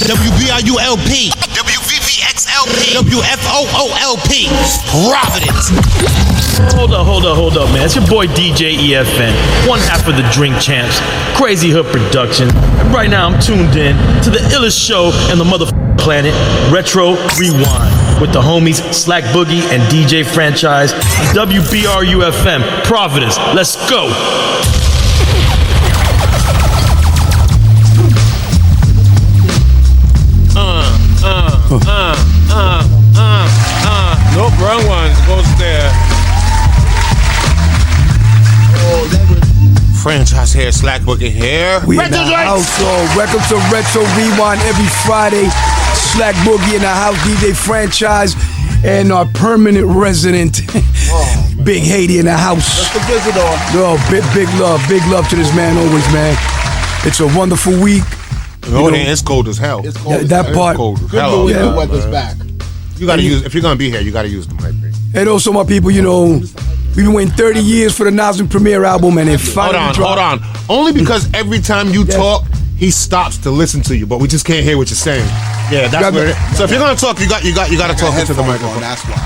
WBRULP, WVVXLP, WFOOLP, Providence. Hold up, man. It's your boy DJ EFN, one half of the Drink Champs, Crazy Hood Production. And right now I'm tuned in to the illest show in the motherfucking planet, Retro Rewind, with the homies Slack Boogie and DJ Franchise, WBRUFM, Providence. Let's go. Nope, wrong one. It goes there. Franchise here, Slack Boogie here. We in the house, welcome to Retro Rewind every Friday. Slack Boogie in the house, DJ Franchise, and our permanent resident, Big Haiti in the house. That's the visitor. Yo, big love to this man always, man. It's a wonderful week. It's cold as hell. It's cold. That part. Cold as Good hell. news, the weather's back. You gotta use, if you're gonna be here, you gotta use the mic. And also, my people, we've been waiting 30 years for the Nas and premiere album, and it finally dropped. Hold on. Only because every time you talk, he stops to listen to you, but we just can't hear what you're saying. Yeah, that's what it is. So if you're gonna talk, you gotta talk into the microphone. That's why.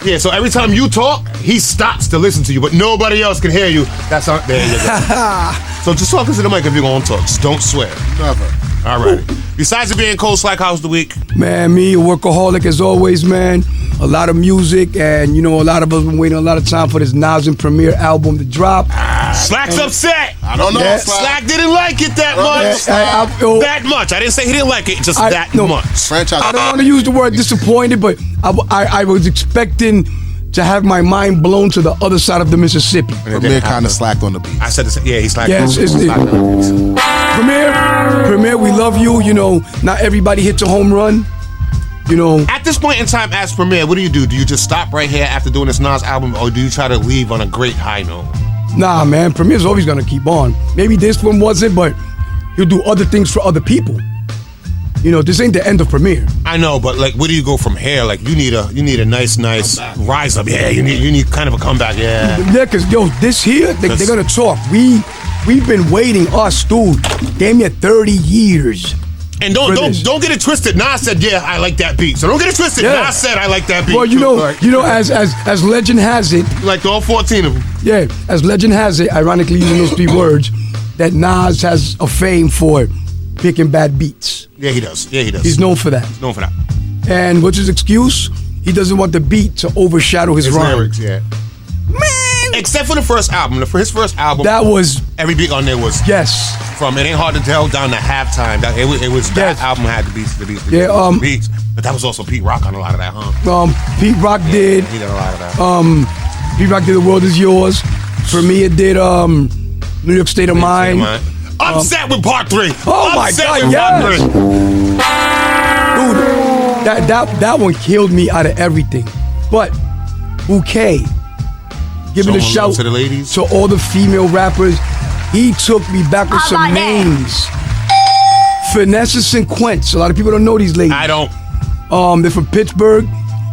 Yeah, so every time you talk, he stops to listen to you, but nobody else can hear you. That's not there. You go. So just talk into the mic if you're gonna talk. Just don't swear. Never. All right. Besides it being cold, Slack, how's the week? Man, me, a workaholic as always, man. A lot of music, and a lot of us been waiting a lot of time for this Nas and premiere album to drop. Slack's upset. I don't know. Slack didn't like it that much. That much. I didn't say he didn't like it, just that much. Franchise. I don't want to use the word disappointed, but I was expecting to have my mind blown to the other side of the Mississippi. Premier kind of slacked on the beat. I said the same. Yeah, he's slacked. Yes, Premier, we love you. Not everybody hits a home run. At this point in time, as Premier, what do you do? Do you just stop right here after doing this Nas album, or do you try to leave on a great high note? Nah, man, Premier's always gonna keep on. Maybe this one wasn't, but he'll do other things for other people. This ain't the end of Premier. I know, but where do you go from here? You need a nice rise up. Yeah, you need kind of a comeback. Yeah. Yeah, cause this here, they're gonna talk. We've been waiting, dude, damn near 30 years. And don't get it twisted. Nas said, yeah, I like that beat. So don't get it twisted. Yeah. Nas said I like that beat. Well, as legend has it, like all 14 of them. Yeah, as legend has it, ironically using those 3 words, that Nas has a fame for picking bad beats. Yeah, he does. He's known for that. And what's his excuse? He doesn't want the beat to overshadow his rhyme. Lyrics, yeah. Man! Except for the first album. For his first album, that was every beat on there was from It Ain't Hard to Tell down to Halftime. That album had the beats. Beats. But that was also Pete Rock on a lot of that, huh? Pete Rock did. He did a lot of that. Pete Rock did The World Is Yours. For me, it did New York State of Mind. Upset with Part 3. Oh my God, yes. Dude, that one killed me out of everything. But Bouquet, giving a shout to the ladies, to all the female rappers. He took me back with some names. Finesse and Quince. A lot of people don't know these ladies. I don't. They're from Pittsburgh.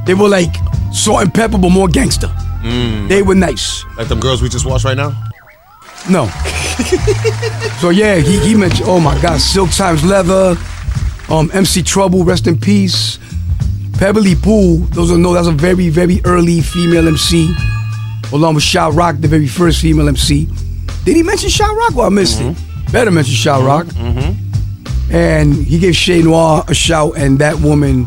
They were like Salt and Pepper, but more gangster. They were nice. Like them girls we just watched right now? No. So yeah, he mentioned, oh my God, Silk Times Leather, MC Trouble, rest in peace. Pebbly Pooh, those don't know, that's a very, very early female MC. Along with Shot Rock, the very first female MC. Did he mention Shot Rock? Well, I missed it. Better mention Shot Rock. And he gave Shay Noir a shout, and that woman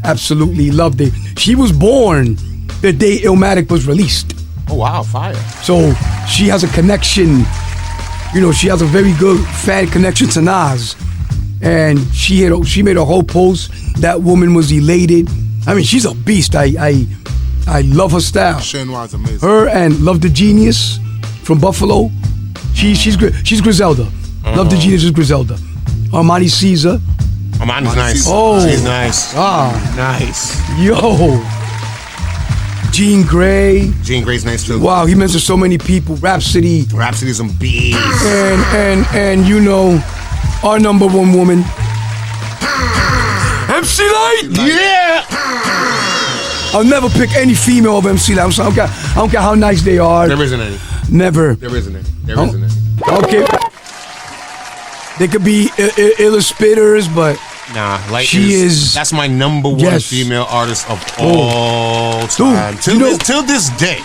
absolutely loved it. She was born the day Illmatic was released. Oh wow, fire. So she has a connection, she has a very good fan connection to Nas. And she made a whole post. That woman was elated. I mean, she's a beast. I love her style. Shay Noir's amazing. Her and Love the Genius from Buffalo. She's Griselda. Love the Genius is Griselda. Armani Caesar. Armani's nice. Oh, she's nice. Nice. Yo. Jean Grey. Jean Grey's nice too. Wow, he mentioned so many people. Rhapsody's some bees. And our number one woman, MC Light. Yeah. I'll never pick any female of MC Light. I don't care how nice they are. There isn't any. Never. There isn't any. There isn't any. Okay. They could be illa spitters, but Nah, Light She is- that's my number one Yes. female artist of all time. Dude, Till this day.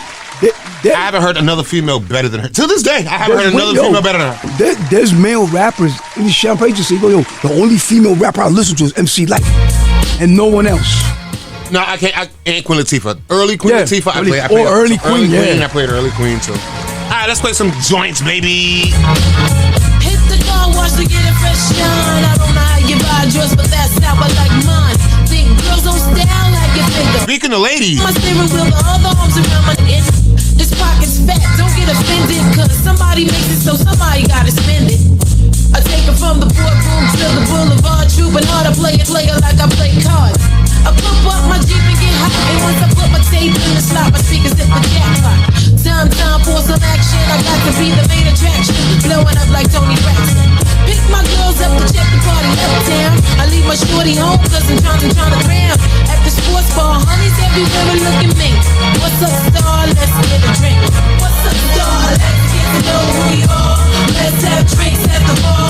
There- I haven't heard another female better than her. Till this day, I haven't heard another female better than her. There's male rappers in the Champagne just say, yo, the only female rapper I listen to is MC Light, and no one else. No, I can't. And Queen Latifah. Early Queen Yeah, Latifah, early- I played early Queen, yeah. I played early Queen too. All right, let's play some joints, baby. Hit the car wash to get a fresh shine. I don't know how you buy a dress, but that's how I like mine. Think girls don't style like your finger. Speaking of ladies, My steering wheel, the other arms around my neck. This pocket's fat, don't get offended, cause somebody makes it so somebody gotta spend it. I take it from the boardroom to the boulevard, trooping hard to play it like I play cards. I pump up my Jeep and get hot, and once I put my tape in the slot, my speakers hit the jackpot. Time for some action, I got to be the main attraction, blowing up like Tony Braxton. Pick my girls up to check the party uptown. I leave my shorty home cause I'm trying to cram. At the sports bar, honey's everywhere look at me. What's up, star? Let's get a drink. What's up, star? Let's get to know who we are. Let's have drinks at the bar.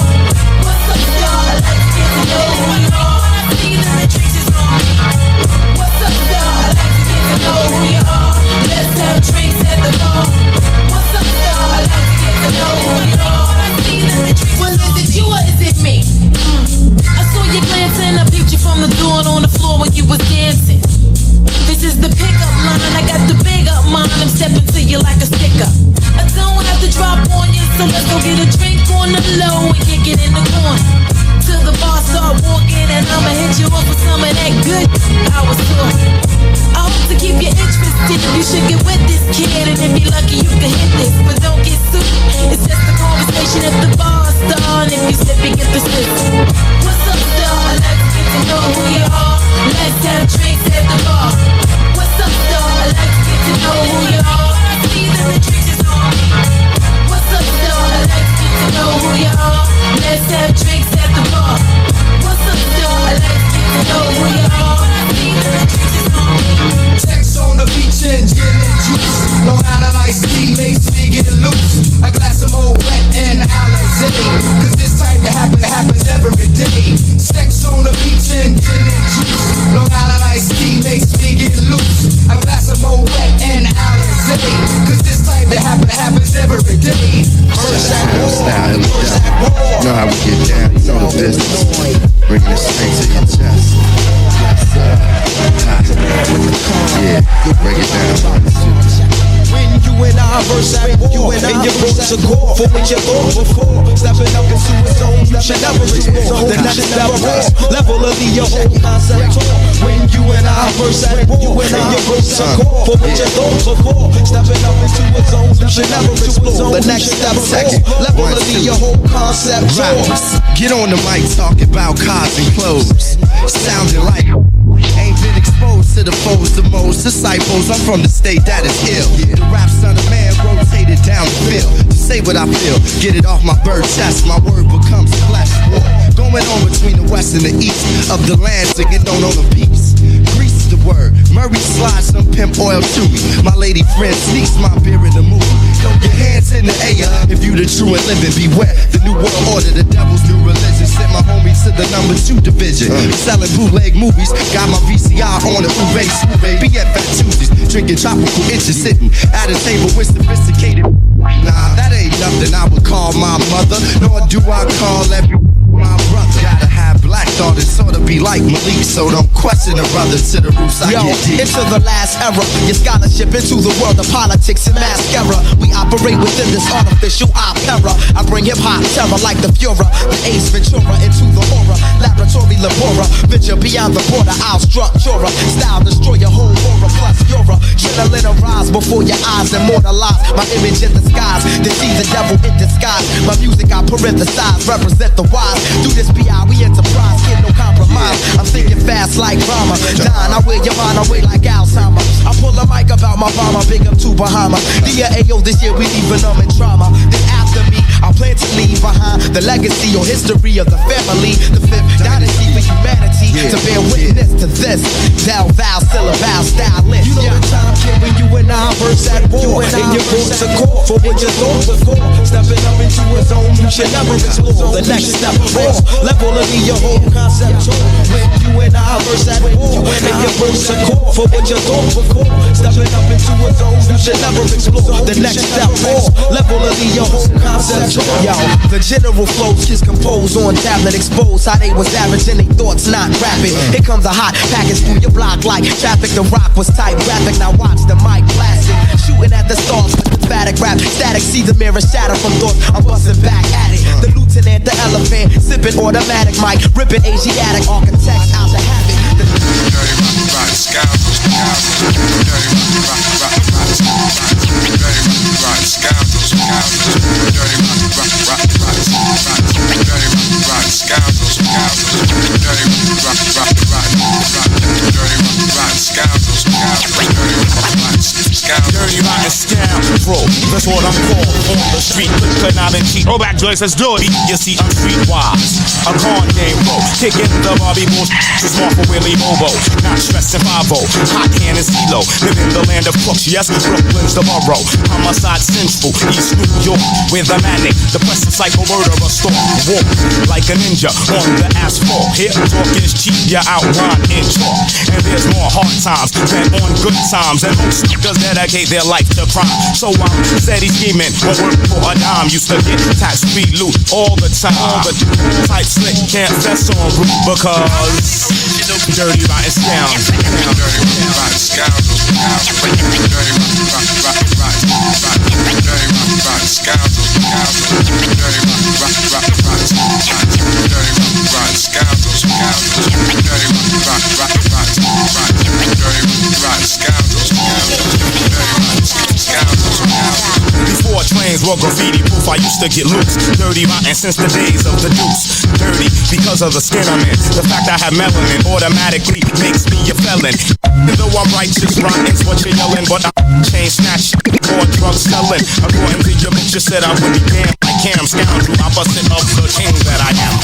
What's up, star? Let's get to know who we are. I see that the drinks is on me. What's up, star? Let's get to know who we are. Let's have drinks at the bar. What's up, star? Let's get to know who we are. I see that the drinks is on me. Well, is it you or is it me? I saw you glancing, I peeped you from the door on the floor when you was dancing. This is the pickup line, I got the big up mine. I'm stepping to you like a sticker. I don't have to drop on you, so let's go get a drink on the low and kick it in the corner. Till the bar start walking and I'ma hit you up with some of that good I was talking. I hope to keep you interested. You should get with this kid, and if you're lucky, you can hit this. But don't get sued. It's just a conversation at the bar, star. And if you slip, you get the slip. What's up, star? Let's get to know who you are. Let's have drinks at the bar. What's up, star? Let's get to know who you are. I see that the drinks is on me. What's up, star? Let's get to know who you are. Let's have drinks at the bar. What's up, star? Let's get to know who you are. I see that the drinks is on me. Sex on the beach and gin and juice. Long Island iced tea makes me get loose. A glass of Moet Wet and Alizé. Cause this type of happens every day. Sex on the beach and gin and juice. Long Island iced tea makes me get loose. A glass of Moet Wet and Alizé. Cause this type of happens every day. Style, you know how we get down, you know the business. Bringing it straight to your chest. Yeah, break it down. When you and I verse at war, and you broke to gore for what you thought before. Stepping up into a zone, you should never explore. The next level of your whole concept tour. When you and I verse at war, and you broke to gore for what you thought before. Stepping up into a zone, you should never explore. The next level of your whole concept tour. Get on the mic talking about cars and clothes. Sounding like ain't been exposed to the foes, the most disciples. I'm from the state that is ill. The rap son of man rotated down the field to say what I feel. Get it off my bird chest, my word becomes flesh. War going on between the west and the east of the land, singing don't own a piece. Grease is the word. Murray slides some pimp oil to me. My lady friend sneaks my beer in the movie. Throw your hands in the air if you the true and living. Beware the new world order, the devil's new religion. Sent my homies to the number 2 division. Selling bootleg movies, got my VCR on the Uve. Be at Fat Tuesdays, drinking tropical inches, sitting at a table with sophisticated. Nah, that ain't nothing I would call my mother, nor do I call every my brother. Gotta have black thought and sort of be like Malik, so don't question a brother to the roots. I Yo, get deep. into the last era, your scholarship into the world of politics and mascara. We operate within this artificial opera. I bring hip hop terror like the Fuhrer, the Ace Ventura into the horror. Laboratory labora, venture beyond the border. I'll structure style, destroy your whole aura. Plus you're a adrenaline arise before your eyes, immortalize my image in the skies. Deceive the devil in disguise. My music I parenthesize, represent the wise. Do this B.I. we enterprise, get no compromise. I'm thinking fast like Rama. Dying, I wear your mind away like Alzheimer. I pull a mic about my bomber, big up to Bahama. Dear Ayo, this year we leaving them in trauma. Then after me, I plan to leave behind the legacy or history of the family. The fifth dynasty for humanity. To bear witness to this. Thou, syllable, stylist. You know the time came when you and I first at war. And your voice a call for what your thoughts are for. Stepping up into a zone you should never explore. The next step, raw. Level of your whole concept. When you and I first at war. And your voice a call for what your thoughts are for. Stepping up into a zone you should never explore. The next step, raw. Level of your whole concept. Yo, the general flows is composed on tablet, exposed how they was averaging they thoughts, not rapping. Here comes a hot package through your block like traffic. The rock was tight graphic. Now watch the mic blasting, shooting at the stars with emphatic rap. Static, see the mirror shatter from thoughts. I'm busting back at it. The lieutenant, the elephant, sipping automatic mic, ripping Asiatic architects out to have it. Dirty rock, scoundrels, Dirty rotten scoundrel, that's what I'm called on the street. But not in cheap. Throwback joints, let's do it. You see, I'm streetwise. A con game bro, kicking the Barbie bull. Just smart for Willie Bobo. Not stressing 5-0. Hot can and CeeLo. Live in the land of crooks. Yes, Brooklyn's the borough. Homicide central, East New York. With a manic, depressive psycho murderer storm. Walk like a ninja on the asphalt. Here, talk is cheap, you outline in chalk. And there's more hard times than on good times. And most niggas dedicate their life to crime. So I'm steady scheming, won't work for a dime. Used to get tax-free loot all the time. All the type slick can't vest on route because dirty rotten scoundrels. dirty rotten scoundrels, Before trains were graffiti proof, I used to get loose. Dirty rotten since the days of the deuce. Dirty because of the skin I'm in. The fact I have melanin automatically makes me a felon. Though I'm righteous, rotten's what you're yelling, but I chain snatch or drug selling. According to your book, you said I would be damned. I can't, I'm scoundrel. I busted up the king that I am.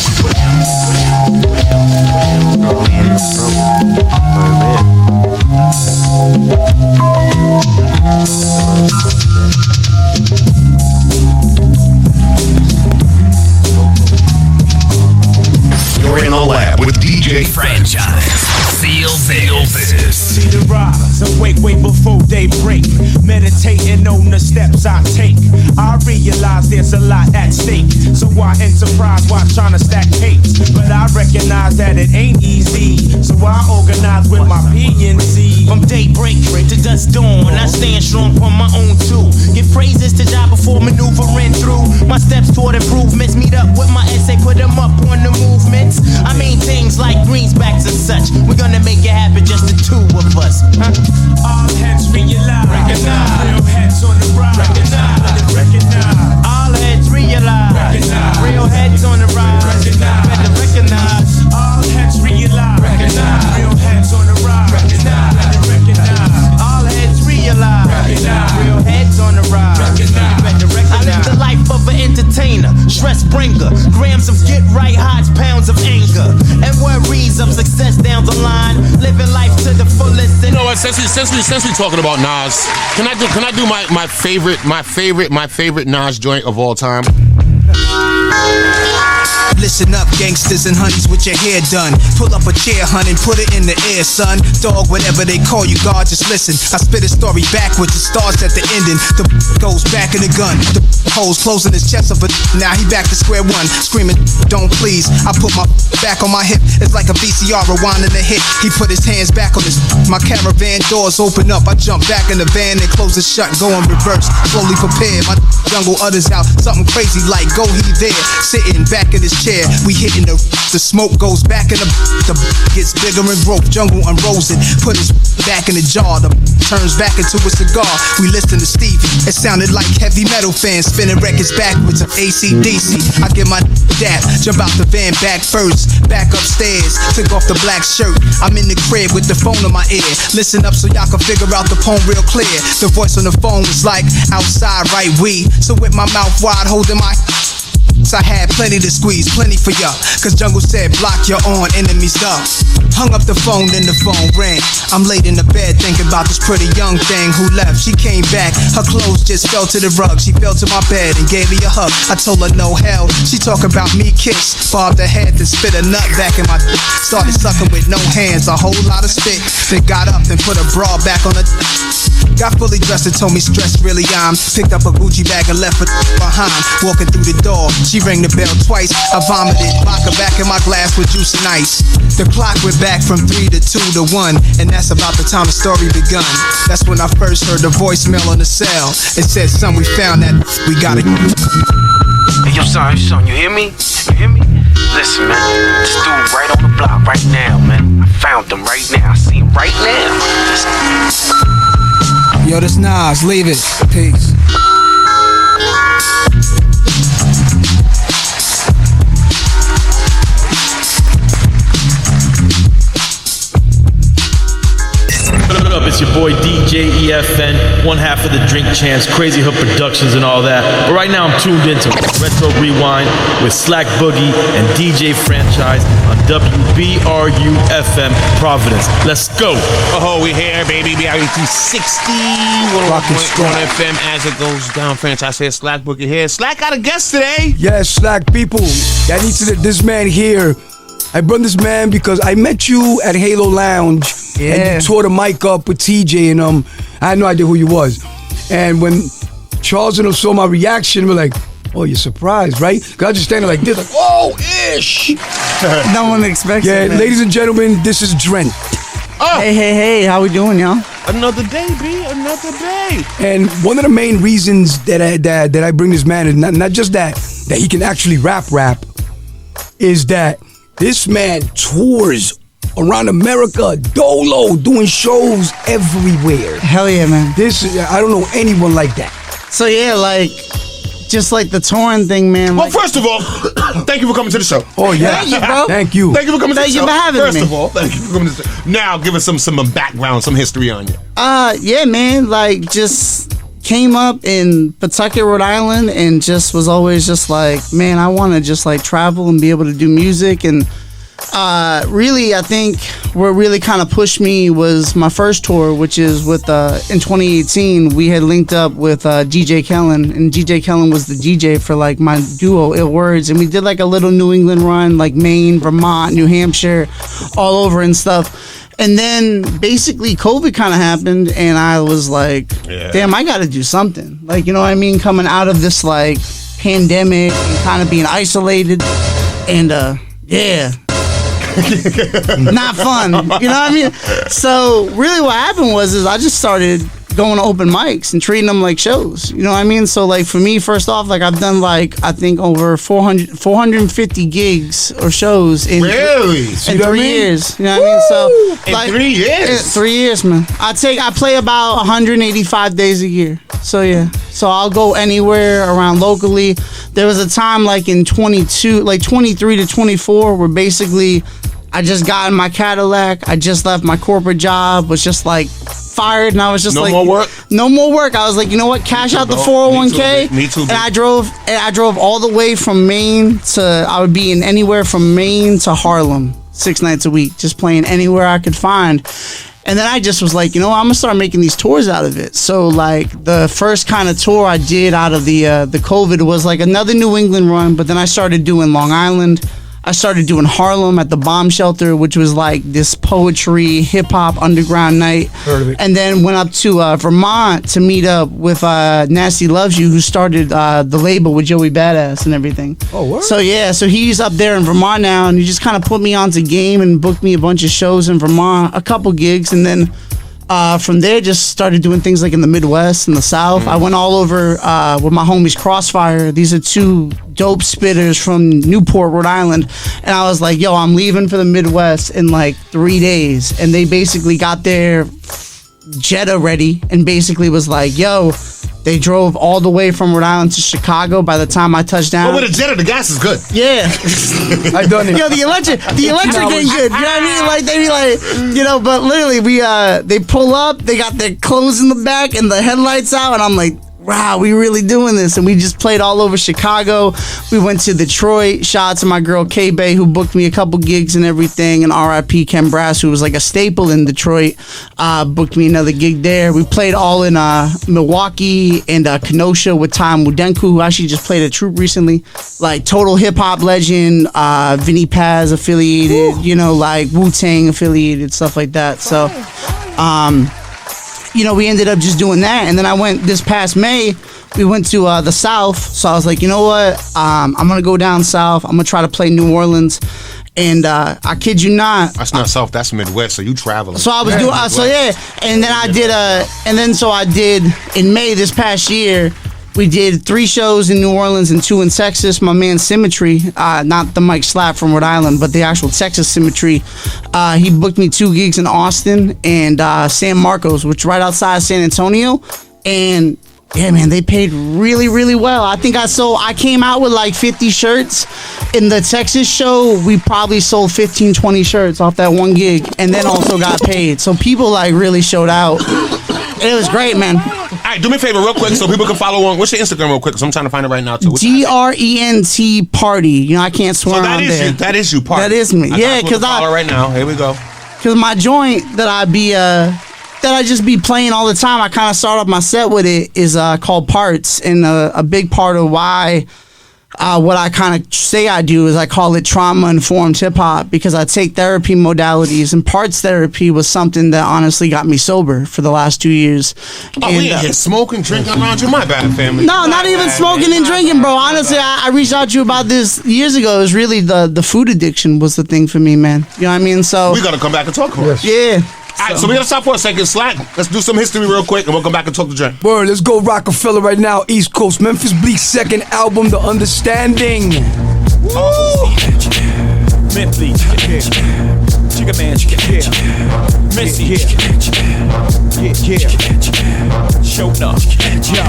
You're in the lab with DJ Franchise. Seal this. See the rise and wake before they break. Meditating on the steps I take. I realize there's a lot at stake. So I enterprise while trying to stack capes. But I recognize that it ain't easy. So I organize with my PNC. From daybreak to dusk dawn, I stand strong on my own too. Give praises to God before maneuvering through. My steps toward improvements. Meet up with my essay, put them up on the movements. I mean things like greensbacks and such. We're gonna make it happen, just the two of us. All heads realize, recognize. Real heads on the rise, recognize. All heads realize, recognize. Real heads on the rise, better recognize. All heads realize, recognize. Real heads on the rise, better recognize. All heads realize, recognize. Real heads on the rise, better recognize. I live the life of an entertainer, stress bringer. Grams of get right, hides pounds of anger, and worries of success down the line. Living life to the fullest. You know what? Since we talking about Nas, can I do my favorite Nas joint of all time? Listen up, gangsters and honeys with your hair done. Pull up a chair, hun, and put it in the air, son. Dog, whatever they call you, God, just listen. I spit a story backwards, it starts at the ending. The goes back in the gun. The hole's closing his chest up, but now he back to square one. Screaming, don't please. I put my back on my hip. It's like a VCR rewinding the hit. He put his hands back on his. My caravan doors open up. I jump back in the van and close it shut. Go in reverse, slowly prepare. My jungle others out. Something crazy like go he there. Sitting back in his chair. We hitting the smoke goes back in the gets bigger and broke. Jungle unrolls it, put his back in the jar. The turns back into a cigar. We listen to Stevie. It sounded like heavy metal fans spinning records backwards of AC/DC. I get my dap, jump out the van back first. Back upstairs, took off the black shirt. I'm in the crib with the phone in my ear. Listen up so y'all can figure out the poem real clear. The voice on the phone was like outside, right? So with my mouth wide, holding my I had plenty to squeeze, plenty for ya. Cause Jungle said block your own enemies up. Hung up the phone, then the phone rang. I'm late in the bed thinking about this pretty young thing who left. She came back, her clothes just fell to the rug. She fell to my bed and gave me a hug. I told her no hell. She talk about me kiss, bobbed her head to spit a nut back in my started sucking with no hands, a whole lot of spit. Then got up and put a bra back on her. Got fully dressed and told me stress really I'm. Picked up a Gucci bag and left her behind. Walking through the door, she rang the bell twice. I vomited vodka back in my glass with juice and ice. The clock went back from 3 to 2 to 1, and that's about the time the story begun. That's when I first heard the voicemail on the cell. It said, son, we found that we got it. Hey, yo, son, you hear me? You hear me? Listen, man, this dude right on the block right now, man. I found him right now. I see him right now. Yo, this Nas, leave it. Peace. What up? It's your boy DJ EFN, one half of the Drink Champs, Crazy Hook Productions and all that. But right now I'm tuned into Retro Rewind with Slack Boogie and DJ Franchise on WBRU FM Providence. Let's go. Oh, we here, baby. BRU 360. 101.1 FM as it goes down. Franchise here. Slack Boogie here. Slack got a guest today. Yes, Slack people. That needs to this man here. I brought this man because I met you at Halo Lounge. Yeah. And you tore the mic up with TJ and I had no idea who you was. And when Charles and them saw my reaction, we're like, oh, you're surprised, right? Because I was just standing like this, like, oh, ish. No one expects it. Yeah, ladies and gentlemen, this is Drent. Oh. Hey, how we doing, y'all? Another day, B. Another day. And one of the main reasons that I bring this man is not just that he can actually rap, is that this man tours around America, dolo, doing shows everywhere. Hell yeah, man. I don't know anyone like that. So yeah, like, just like the touring thing, man. Well, first of all, thank you for coming to the show. Oh, yeah. Thank you, bro. Thank you. Thank you for coming to the show. Thank you for having me. First of all, thank you for coming to the show. Now, give us some background, some history on you. Yeah, man, like, just came up in Pawtucket, Rhode Island, and just was always just like, man, I want to just like travel and be able to do music. And really, I think what really kind of pushed me was my first tour, which is with in 2018 we had linked up with DJ Kellen, and DJ Kellen was the DJ for like my duo Ill Words, and we did like a little New England run, like Maine, Vermont, New Hampshire, all over and stuff. And then basically COVID kind of happened, and I was like, damn, I got to do something. Like, you know what I mean? Coming out of this like pandemic and kind of being isolated, and yeah. Not fun, you know what I mean? So really what happened was I just started going to open mics and treating them like shows, you know what I mean? So like for me, first off, like I've done like I think over 450 gigs or shows in 3 years, you know what I mean? So like, in 3 years? 3 years, man. I play about 185 days a year. So yeah, so I'll go anywhere around locally. There was a time like in 23 to 24 where basically I just got in my Cadillac. I just left my corporate job, was just like fired, and I was just no like, more work? No more work. I was like, you know what? Cash out the 401k. Me too. And I drove all the way from Maine I would be in anywhere from Maine to Harlem 6 nights a week, just playing anywhere I could find. And then I just was like, you know what? I'm gonna start making these tours out of it. So like the first kind of tour I did out of the COVID was like another New England run, but then I started doing Long Island. I started doing Harlem at the Bomb Shelter, which was like this poetry, hip hop underground night. Heard of it. And then went up to Vermont to meet up with Nasty Loves You, who started the label with Joey Badass and everything. Oh, what? So yeah, so he's up there in Vermont now, and he just kind of put me onto game and booked me a bunch of shows in Vermont, a couple gigs, and then from there just started doing things like in the Midwest and the South. I went all over with my homies Crossfire. These are two dope spitters from Newport, Rhode Island, and I was like, yo, I'm leaving for the Midwest in like 3 days, and they basically got their Jetta ready and basically was like, yo, they drove all the way from Rhode Island to Chicago. By the time I touched down, with a Jetta, the gas is good. Yeah, I done it. Yo, the electric ain't good. You know what I mean? Like they be like, you know, but literally they pull up, they got their clothes in the back and the headlights out, and I'm like, wow, we really doing this. And we just played all over Chicago. We went to Detroit. Shout out to my girl K-Bay, who booked me a couple gigs and everything. And R.I.P. Ken Brass, who was like a staple in Detroit, booked me another gig there. We played all in Milwaukee and Kenosha with Tom Mudenku, who actually just played at Troop recently. Like total hip-hop legend, Vinnie Paz affiliated, you know, like Wu-Tang affiliated, stuff like that. So, you know, we ended up just doing that. And then I went this past May, we went to the South. So I was like, you know what? I'm going to go down South. I'm going to try to play New Orleans. And I kid you not. That's not South, that's Midwest, so you traveling. So I was doing, and then I did, in May this past year, we did 3 shows in New Orleans and 2 in Texas. My man Symmetry, not the Mike Slap from Rhode Island, but the actual Texas Symmetry, he booked me 2 gigs in Austin and San Marcos, which is right outside San Antonio. And yeah, man, they paid really, really well. I think I came out with like 50 shirts. In the Texas show, we probably sold 15, 20 shirts off that one gig and then also got paid. So people like really showed out. It was great, man. All right, do me a favor real quick so people can follow on. What's your Instagram real quick? Because I'm trying to find it right now, too. DRENT Party. You know, I can't swear on there. That is you, Party. That is me. Yeah, because follow right now. Here we go. Because my joint that I just be playing all the time, I kind of start off my set with it, is called Parts. And a big part of why what I kind of say I do is I call it trauma-informed hip-hop, because I take therapy modalities, and Parts therapy was something that honestly got me sober for the last 2 years. Oh, we ain't smoking, drinking around you? My bad, family. No, not even smoking and drinking, bro. Honestly, I reached out to you about this years ago. It was really the food addiction was the thing for me, man. You know what I mean? So we got to come back and talk about it. Yeah. All right, so we got to stop for a second. Slack. Let's do some history real quick, and we'll come back and talk to Drent. Word, let's go Rockefeller right now. East Coast, Memphis Bleak's second album, The Understanding. Woo! Mint Bleak, Chicken Man, Missy, showed up. Yo,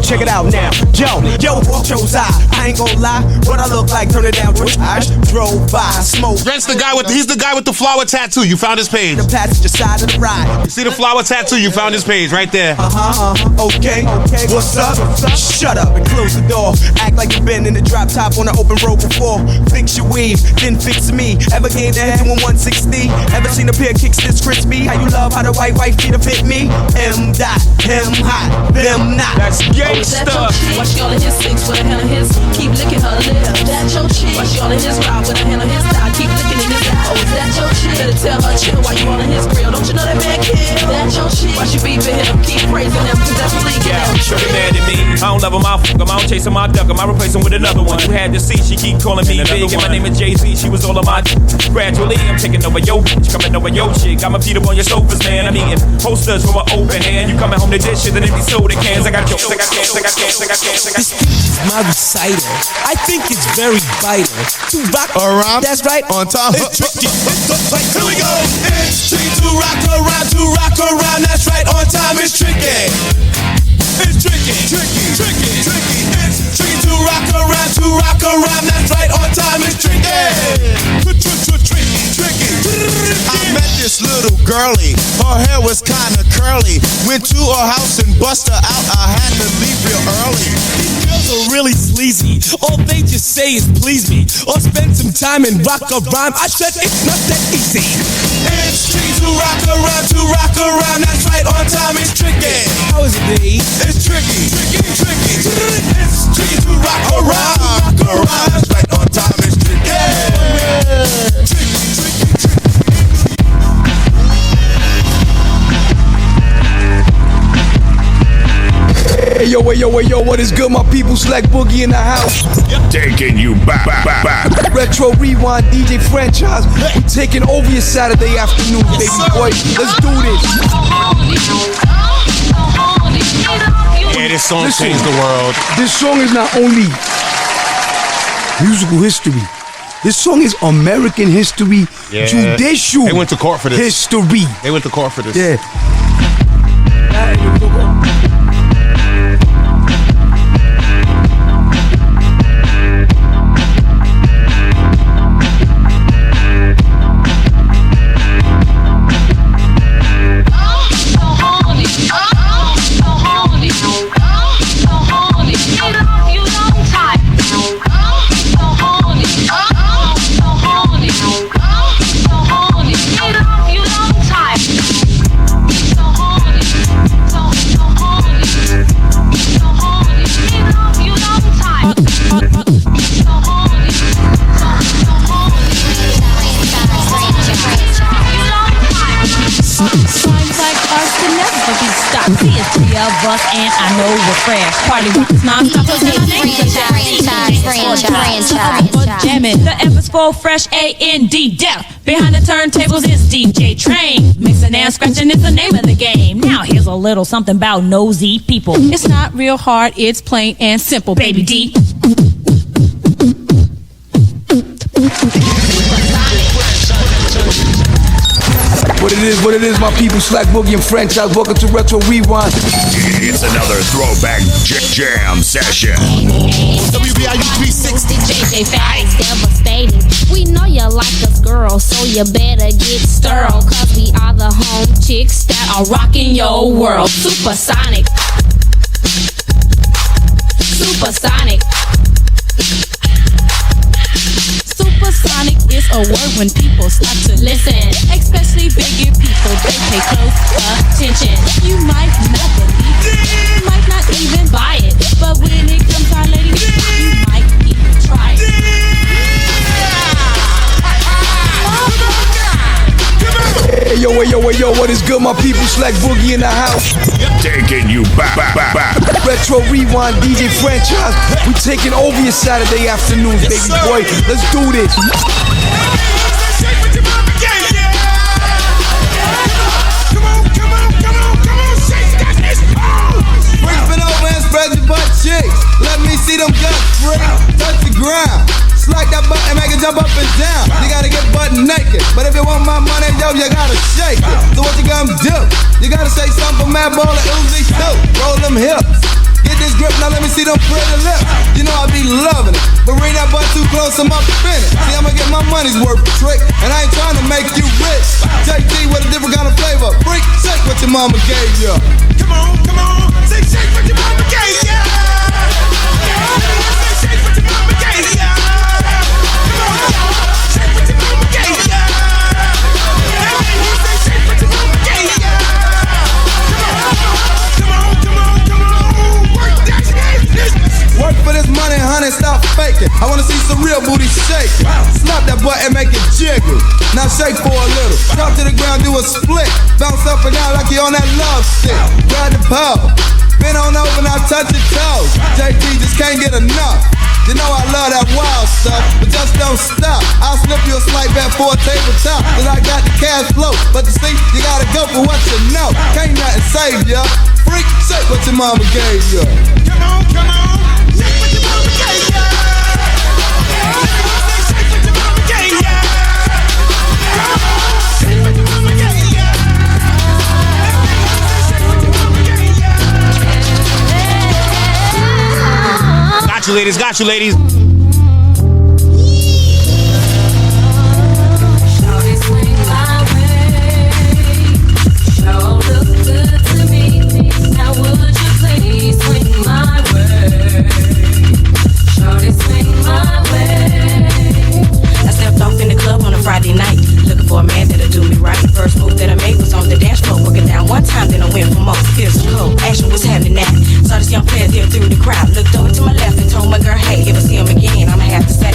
check it out now. Yo, chose I ain't gonna lie. What I look like, turn it down. I drove by, smoke. Drent's he's the guy with the flower tattoo. You found his page. The passenger side of the ride. You see the flower tattoo? You found his page right there. Okay. What's up? Shut up and close the door. Act like you've been in the drop top on an open road before. Fix your weave, then fix me. Ever gave that head when 160? Ever seen a pair of kicks this crispy? How you love how the white feet have fit me? M dot, him hot, them not. That's gangsta. Why she all in his 6 with a hand on his? Keep licking her lips. That your chick. Why she all in his ride with a hand on his thigh? Keep licking in his eye. Oh, is that your chick? Better tell her chill while you all in his grill. Don't you know that man kill? That your chick. Why she beeping him? Keep praising him, cause that's what he Yeah, sure they mad at me. I don't love him, I fuck him. I don't chase him, I duck him. I replace him with another one. You had to see, she keep calling me big, and my name is Jay-Z. She was all of my gradually. I'm taking over your bitch, coming over your chick. Got my feet up on your sofas, man. I'm eating posters from an open hand. You coming home to dishes and empty soda cans. I got jokes, I got cans. This speech is my recital. I think it's very vital to rock around. That's right, on time. It's tricky. Here we go. It's tricky to rock around. That's right, on time. It's tricky. It's tricky. It's tricky to rock around. That's right, on time. It's tricky. I met this little girlie. Her hair was kinda curly. Went to her house and bust her out. I had to leave real early. These girls are really sleazy. All they just say is please me, or spend some time and rock a rhyme. I said it's not that easy. It's tricky to rock around. That's right, on time. It's tricky. How is it, B? It's tricky. It's tricky to rock around. That's right, on time. It's tricky. Tricky. Hey yo, what is good, my people? Slack Boogie in the house. Taking you back. Retro Rewind DJ franchise. We taking over your Saturday afternoon, baby boy. Let's do this. Yeah, this song changed the world. This song is not only musical history. This song is American history, judicial. They went to court for this. History. They went to court for this. Yeah. bust and I know we're fresh. Party rocks non-stop. Jamming. The F is for fresh, A-N-D, deaf. Behind the turntables is DJ Train. Mixing and scratching is the name of the game. Now here's a little something about nosy people. It's not real hard, it's plain and simple, baby D. What it is, my people, Slack Boogie and Franchise. Welcome to Retro Rewind. It's another throwback jam session. WBIU 360 JJ Facts devastating. We know you like us, girl, so you better get sterile. Cause we are the home chicks that are rocking your world. Supersonic. Supersonic. Supersonic is a word when people start to listen. Especially bigger people, they pay close attention. You might not believe it, you might not even buy it, but when it comes to our lady, you might even try it. Hey yo, what is good, my people? Slack Boogie in the house. Taking you back. Retro Rewind, DJ Franchise. We taking over your Saturday afternoon, baby boy. Let's do this. Spread your butt cheeks. Let me see them guts free. Touch the ground. Slide that button, make it jump up and down. You gotta get butt naked. But if you want my money, yo, you gotta shake it. So what you gonna do? You gotta say something for Mad Baller Uzi too. Roll them hips. Get this grip, now let me see them pretty lips. You know I be loving it. But bring that butt too close, I'm up in it. See, I'ma get my money's worth trick. And I ain't trying to make you rich. JT with a different kind of flavor. Freak, shake what your mama gave you. Come on. Say shake what your mama gave you. Say shake what your mama gave you. Shake what your mama gave you. Say shake what your mama gave you. Come on. Work that shit. Work for this money, honey, stop faking. I wanna see some real booty shake. Slap that butt and make it jiggle. Now shake for a little. Drop to the ground, do a split. Bounce up and down like you on that love stick. Grab the pole. Bend on over, now touch your toes. JT just can't get enough. You know I love that wild stuff, but just don't stop. I'll slip you a slight bet for a tabletop, cause I got the cash flow. But to see, you gotta go for what you know. Can't nothing save ya. Freak, shake what your mama gave ya. Come on. Shake what your mama gave ya. Shake what your mama gave ya. Come on. Shake what your mama gave ya. Got you, ladies. Friday night, looking for a man that'll do me right. First move that I made was on the dance floor, working down one time, then I went for more. Feels cold, action was happening now. Saw this young player there through the crowd, looked over to my left and told my girl, hey, if I see him again, I'ma have to say,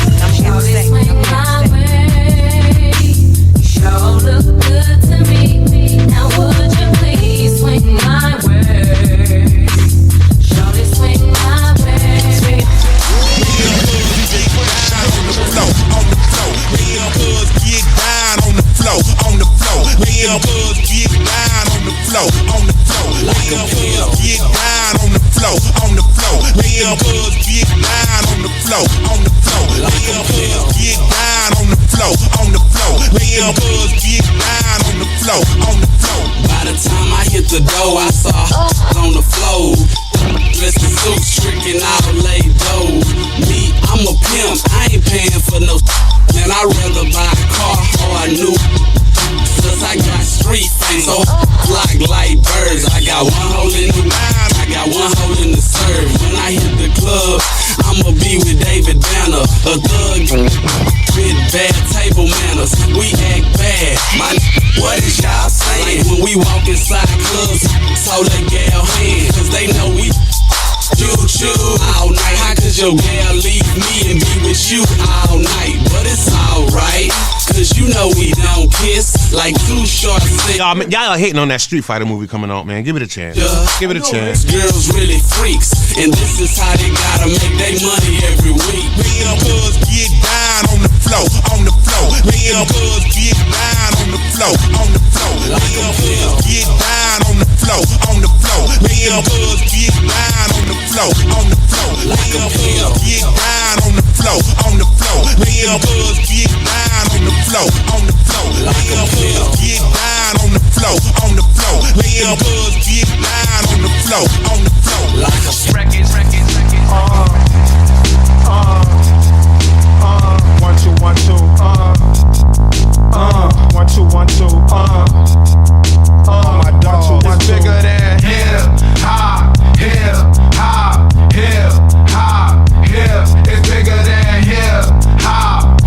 Sure look good to me. Now would you please swing my way? Shorty swing my way. On the floor, lay them cuz get down on the floor, lay them cuz get down on the floor, lay them cuz get down on the floor, lay them cuz get down on the floor, lay them cuz get down on the floor. By the time I hit the door, I saw on the floor. Dressed in suits, tricking out lay dough. Me, I'm a pimp, I ain't paying for no. Man, I'd rather buy a car or a new. Cause I got street fame, so like light birds. I got one hole in the line, I got one hole in the serve. When I hit the club, I'ma be with David Banner, a thug with bad table manners. We act bad, what is y'all saying? Like when we walk inside clubs, hold that gal hand, cause they know we choo all night. How could your gal leave me and be with you all night? But it's alright, cause you know we don't kiss. like Too Short say. Y'all are hating on that Street Fighter movie coming out, man. Give it a chance. Give it a chance. Girls really freaks, and this is how they gotta make their money every week. Me and Buzz get down on the floor, on the floor. Me and Buzz get down on the floor, on the floor. Me and Buzz get down on the floor, on the floor. Me and Buzz get down on the floor, on the floor. Me and Buzz get down on the floor, on the floor. Me and Buzz get down on the floor, on the floor. Me and Buzz get down on the floor, on the floor. Me and Buzz get down on the floor, on the floor. Like a records. 1 2 1 2 1 2 1 2 my dog is bigger than hip hop. It's bigger than hip hop.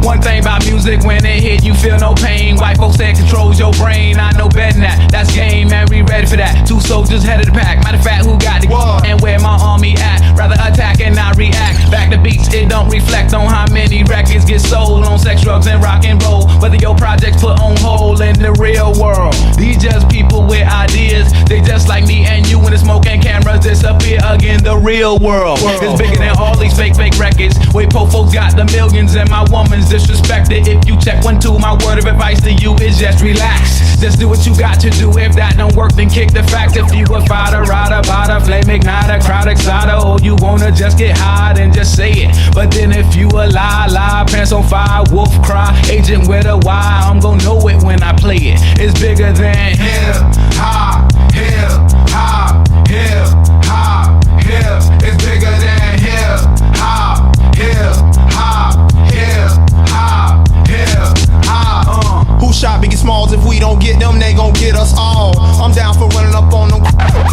One thing about music, when it hit, you feel no pain. White folks say it controls your brain. I know better than that. That's game, man. We ready for that. 2 soldiers head of the pack. Matter of fact, who got the and where my army at? Rather attack and not react. Back to beats, it don't reflect on how many records get sold on sex, drugs, and rock and roll. Whether your project's put on hold in the real world. These just people with ideas. They just like me and you when the smoke and cameras disappear again. The real world is bigger than all these fake records. Wait, po folks got the millions and my woman's disrespected. If you check 1 2, my word of advice to you is just relax. Just do what you got to do. If that don't work, then kick the fact. If you a fighter, rider, bada, flame igniter, crowd exciter, or you wanna just get high, then just say it. But then if you a lie, pants on fire, wolf cry, agent with a Y, I'm gon' know it when I play it. It's bigger than hip hop. It's bigger than hip hop. Who shot Biggie Smalls? If we don't get them, they gon' get us all. I'm down for running up on them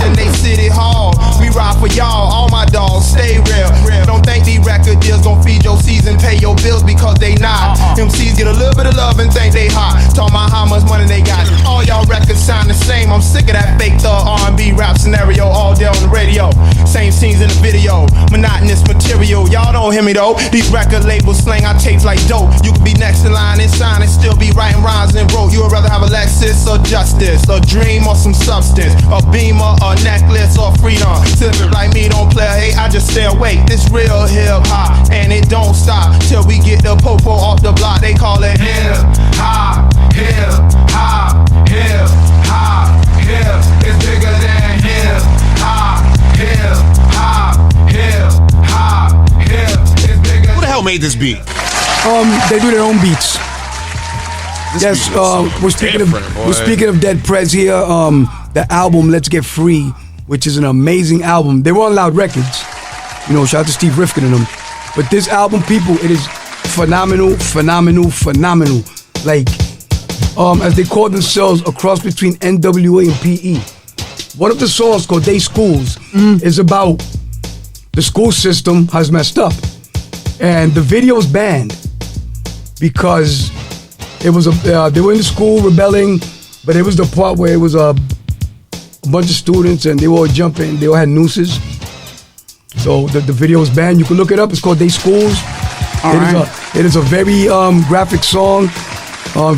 in they city hall. We ride for y'all, all my dogs stay real. Don't think these record deals gon' feed your season, pay your bills because they not. MCs get a little bit of love and think they hot. Talk about how much money they got. All y'all records sound the same. I'm sick of that fake thug RnB rap scenario all day on the radio. Same scenes in the video, monotonous material. Y'all don't hear me though. These record labels slang our tapes like dope. You could be next in line and sign and still be writing rhymes and wrote. You would rather have a Lexus or justice, a dream or some substance, a beamer, a necklace or freedom. Silver like me don't play, hey, I just stay awake. This real hip hop and it don't stop till we get the popo off the block. They call it hip hop. It's bigger than hip hop. It's bigger. Who the hell made this beat? They do their own beats. Yes, we're speaking of Dead Prez here. The album Let's Get Free, which is an amazing album. They were on Loud Records. You know, shout out to Steve Rifkin and them. But this album, people, it is phenomenal. Like, as they call themselves, a cross between NWA and PE. One of the songs called Day Schools is about the school system has messed up. And the video's banned because it was they were in the school rebelling, but it was the part where it was a bunch of students and they were all jumping, they all had nooses. So the video is banned. You can look it up. It's called Day Schools. It is a very graphic song.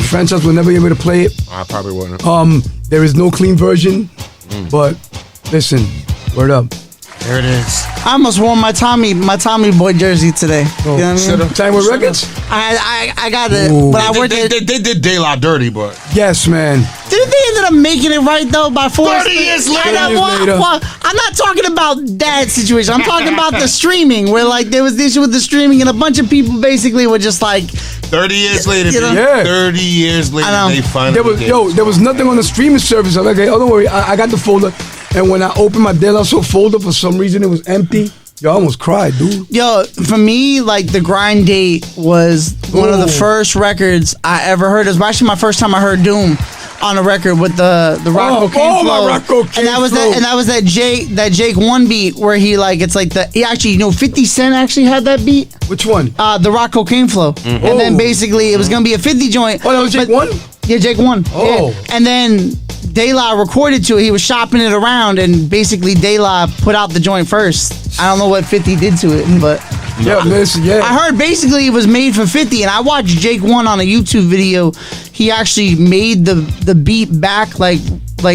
Franchise will never be able to play it. I probably wouldn't. There is no clean version, but listen, word up. There it is. I almost wore my Tommy Boy jersey today. Oh, you know what I mean? Time with Records? I got it. But I worked they did De La dirty, but yes, man. Didn't they ended up making it right though by force? 30 years later. Well, I'm not talking about that situation. I'm talking about the streaming, where like there was the issue with the streaming, and a bunch of people basically were just like 30 years later. You know? Yeah. 30 years later, they finally there was nothing on the streaming service. I'm like, okay, oh, don't worry, I got the folder. And when I opened my De La Soul folder, for some reason it was empty. Yo, I almost cried, dude. Yo, for me, like the Grind Date was one of the first records I ever heard. It was actually my first time I heard Doom on a record with the Rock Cocaine Flow. Rock Cocaine and that was that Jake one beat where he like it's like he actually 50 Cent actually had that beat. Which one? The Rock Cocaine Flow. And then basically it was gonna be a 50 joint. Oh, that was Jake 1? Yeah, Jake 1. Oh. Yeah. And then De La recorded to it. He was shopping it around, and basically De La put out the joint first. I don't know what 50 did to it, but Yeah, listen, yeah. I heard basically it was made for 50, and I watched Jake One on a YouTube video. He actually made the beat back like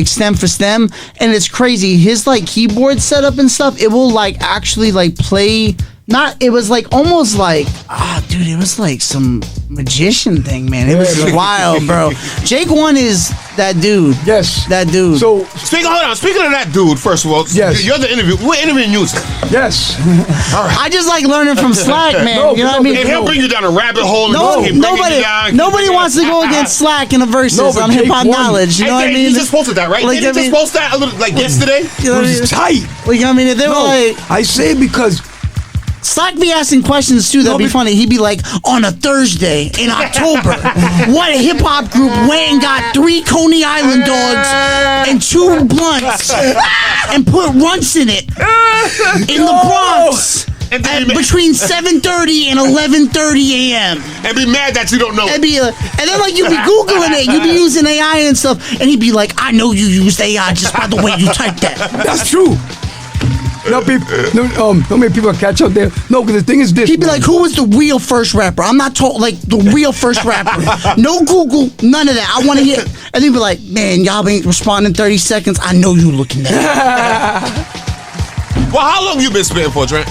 stem for stem, and it's crazy. His like keyboard setup and stuff, it will like actually like play. It was like almost like, dude, it was like some magician thing, man. It was wild, bro. Jake One is that dude. Yes. That dude. So, speaking of that dude, first of all, yes. You're the interview. We're interviewing you, sir. Yes. All right. I just like learning from Slack, man. You know what I mean? And he'll bring you down a rabbit hole. Nobody wants to go against Slack in the verses on hip hop knowledge. You know what I mean? He just posted that, right? Like, Didn't he just post that a little, like yesterday? You know what I mean? It was tight. Like, I mean, if they were like, I say because Slack be asking questions too. That'd be funny. He'd be like, on a Thursday in October, what hip hop group went and got 3 Coney Island dogs and 2 blunts and put runts in it in the Bronx between 7:30 and 11:30 a.m. And be mad that you don't know. And then like you be Googling it, you be using AI and stuff, and he'd be like, I know you used AI just by the way you typed that. That's true. Don't make people catch up there. No, because the thing is this. He'd be like, who was the real first rapper? I'm not told, like, the real first rapper. No Google, none of that. I want to hear. And he'd be like, man, y'all ain't responding 30 seconds. I know you looking at it. Well, how long you been spitting for, Drent?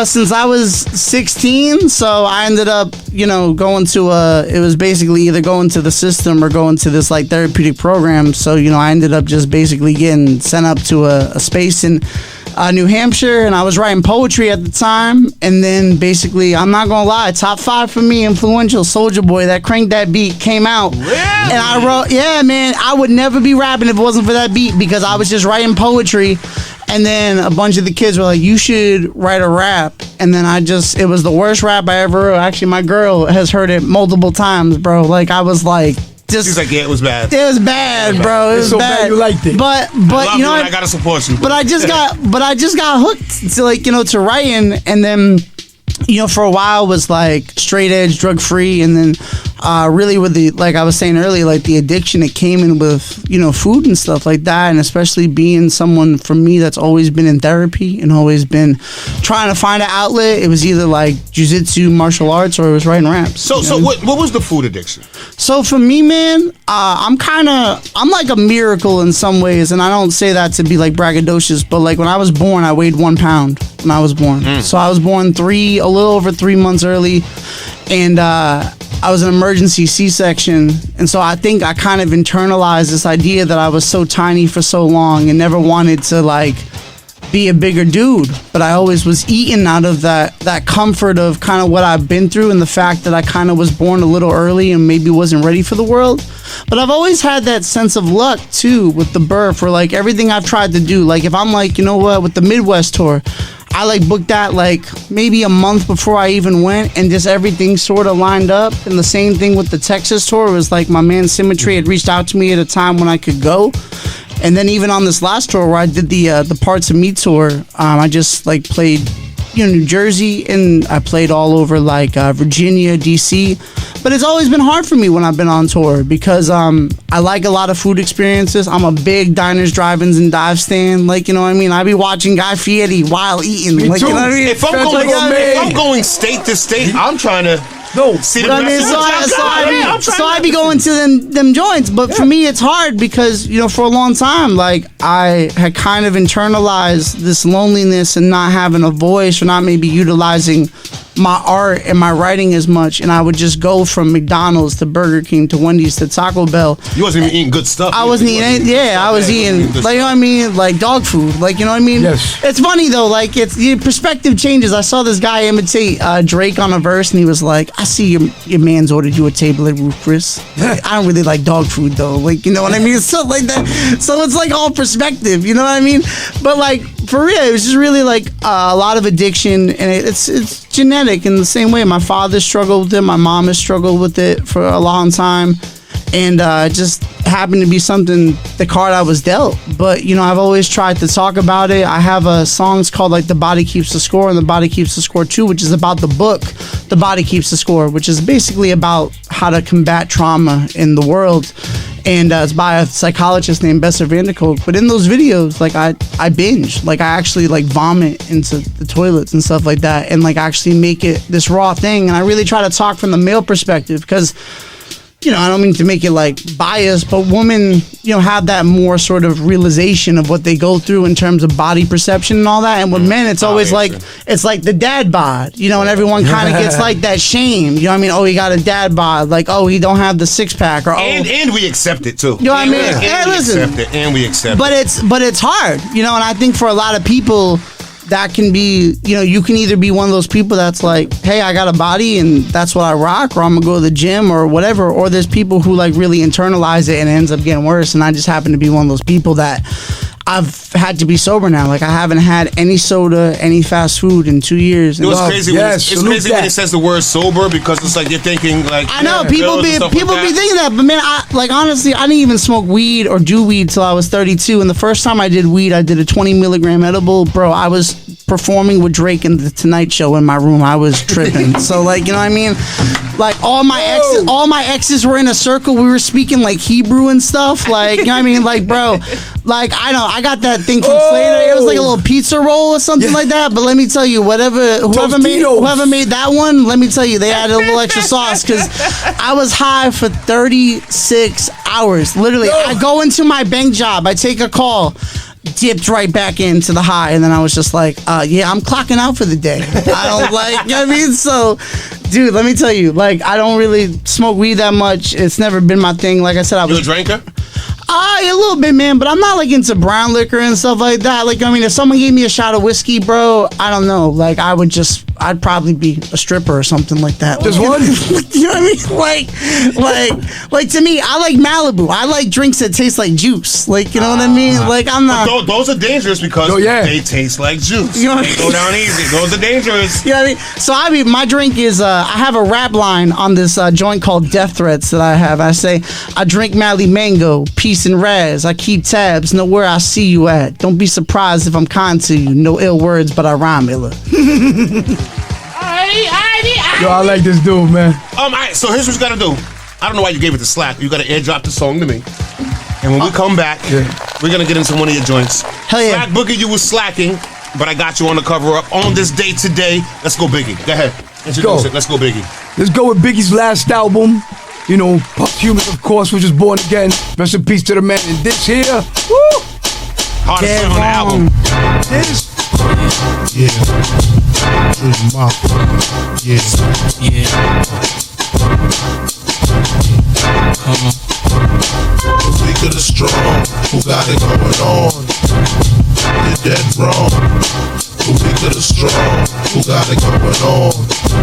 Since I was 16, so I ended up, going to it was basically either going to the system or going to this like therapeutic program. So, I ended up just basically getting sent up to a space in New Hampshire, and I was writing poetry at the time. And then basically, I'm not gonna lie, top 5 for me, influential, Soulja Boy, that Crank That Beat came out. Really? And I wrote, yeah, man, I would never be rapping if it wasn't for that beat, because I was just writing poetry. And then a bunch of the kids were like, you should write a rap. And then it was the worst rap I ever wrote. Actually, my girl has heard it multiple times, bro. Like, I was like, she's like, yeah, it was bad. It was bad, bro. It was so bad. You liked it. But I gotta support you. But I just got hooked to to writing, and then for a while was like straight edge, drug free, and then really with the, like I was saying earlier, like the addiction that came in with food and stuff like that, and especially being someone, for me, that's always been in therapy and always been trying to find an outlet. It was either like jiu-jitsu, martial arts, or it was writing raps. So what was the food addiction? So for me, man, I'm like a miracle in some ways, and I don't say that to be like braggadocious, but like when I was born, I weighed 1 pound when I was born. So I was born a little over 3 months early, and I was an emergency C-section, and so I think I kind of internalized this idea that I was so tiny for so long and never wanted to like be a bigger dude, but I always was eating out of that comfort of kind of what I've been through, and the fact that I kind of was born a little early and maybe wasn't ready for the world. But I've always had that sense of luck too with the birth, or like everything I've tried to do. Like if I'm like, with the Midwest tour, I like booked that like maybe a month before I even went, and just everything sort of lined up. And the same thing with the Texas tour. It was like my man Symmetry had reached out to me at a time when I could go. And then even on this last tour where I did the Parts of Me tour, I just like played New Jersey, and I played all over like Virginia, DC. But it's always been hard for me when I've been on tour, because I like a lot of food experiences. I'm a big diners, drive-ins, and dive stand. Like, I be watching Guy Fieri while eating. Me like, too. You know what I mean? If I'm going state to state, I'm trying to see the so I be going to them joints. But for me, it's hard because, for a long time, like, I had kind of internalized this loneliness and not having a voice, or not maybe utilizing my art and my writing as much, and I would just go from McDonald's to Burger King to Wendy's to Taco Bell. You wasn't even eating good stuff. I wasn't eating anything. Yeah, I was eating, like, like dog food. Like, Yes. It's funny though, like, it's your perspective changes. I saw this guy imitate Drake on a verse, and he was like, I see your man's ordered you a table at Ruth Chris. I don't really like dog food though. Like, you know what I mean? Stuff like that. So it's like all perspective, you know what I mean? But like, for real, it was just really like a lot of addiction, and it's genetic in the same way. My father struggled with it, my mom has struggled with it for a long time, and it just happened to be the card I was dealt. But I've always tried to talk about it. I have songs called like The Body Keeps the Score and The Body Keeps the Score 2, which is about the book The Body Keeps the Score, which is basically about how to combat trauma in the world. and it's by a psychologist named Besser Vanderkolk. But in those videos, like I binge, like I actually like vomit into the toilets and stuff like that, and like actually make it this raw thing. And I really try to talk from the male perspective because, you know, I don't mean to make it like biased, but women, you know, have that more sort of realization of what they go through in terms of body perception and all that. And with men, it's always like, it's like the dad bod, you know, and everyone kind of gets like that shame. You know what I mean? Oh, he got a dad bod. Like, oh, he don't have the six pack. Or and we accept it too. You know what I mean? And we accept it. And we accept it. But it's hard, you know, and I think for a lot of people, that can be, you know, you can either be one of those people that's like, hey, I got a body and that's what I rock, or I'm gonna go to the gym or whatever, or there's people who like really internalize it and it ends up getting worse. And I just happen to be one of those people that I've had to be sober now. Like I haven't had any soda, any fast food in 2 years. It was crazy. It's crazy when it says the word sober, because it's like you're thinking like, I know people be thinking that, but man, I like honestly, I didn't even smoke weed or do weed till I was 32. And the first time I did weed, I did a 20 milligram edible. Bro, I was performing with Drake in the Tonight Show in my room. I was tripping. So like, you know what I mean? Like all my exes were in a circle. We were speaking like Hebrew and stuff. Like, you know what I mean? Like, bro, like I got that thing from Slater. It was like a little pizza roll or something like that. But let me tell you, whoever made that one, let me tell you, they added a little extra sauce, because I was high for 36 hours. Literally, I go into my bank job, I take a call, dipped right back into the high, and then I was just like, yeah, I'm clocking out for the day. I don't like, you know what I mean? So, dude, let me tell you, like, I don't really smoke weed that much. It's never been my thing. Like I said, I was... You a drinker? A little bit, man, but I'm not like into brown liquor and stuff like that. Like, I mean, if someone gave me a shot of whiskey, bro, I don't know. Like, I'd probably be a stripper or something like that. Just one? You know what I mean? Like to me, I like Malibu. I like drinks that taste like juice. Like, you know what I mean? Like, I'm not. But those are dangerous because they taste like juice. You know what I mean? Go down easy. Those are dangerous. You know what I mean? So my drink is I have a rap line on this joint called Death Threats that I have. I say, I drink Mally Mango, peace and Raz. I keep tabs, know where I see you at. Don't be surprised if I'm kind to you. No ill words, but I rhyme iller. Yo, I like this dude, man. All right, so here's what you gotta do. I don't know why you gave it to Slack. You gotta airdrop the song to me. And when we come back, we're gonna get into one of your joints. Hell yeah. Slack Boogie, you was slacking, but I got you on the cover up. On this day today, let's go Biggie. Go ahead. Introduce it. Let's go Biggie. Let's go with Biggie's last album. You know, Posthumous, of course, which is Born Again. Rest in peace to the man. And this here, woo! Hardest song on the album. This. Yeah. The weak of the strong, who got it going on? You're dead wrong. The weak of the strong, who got it going on?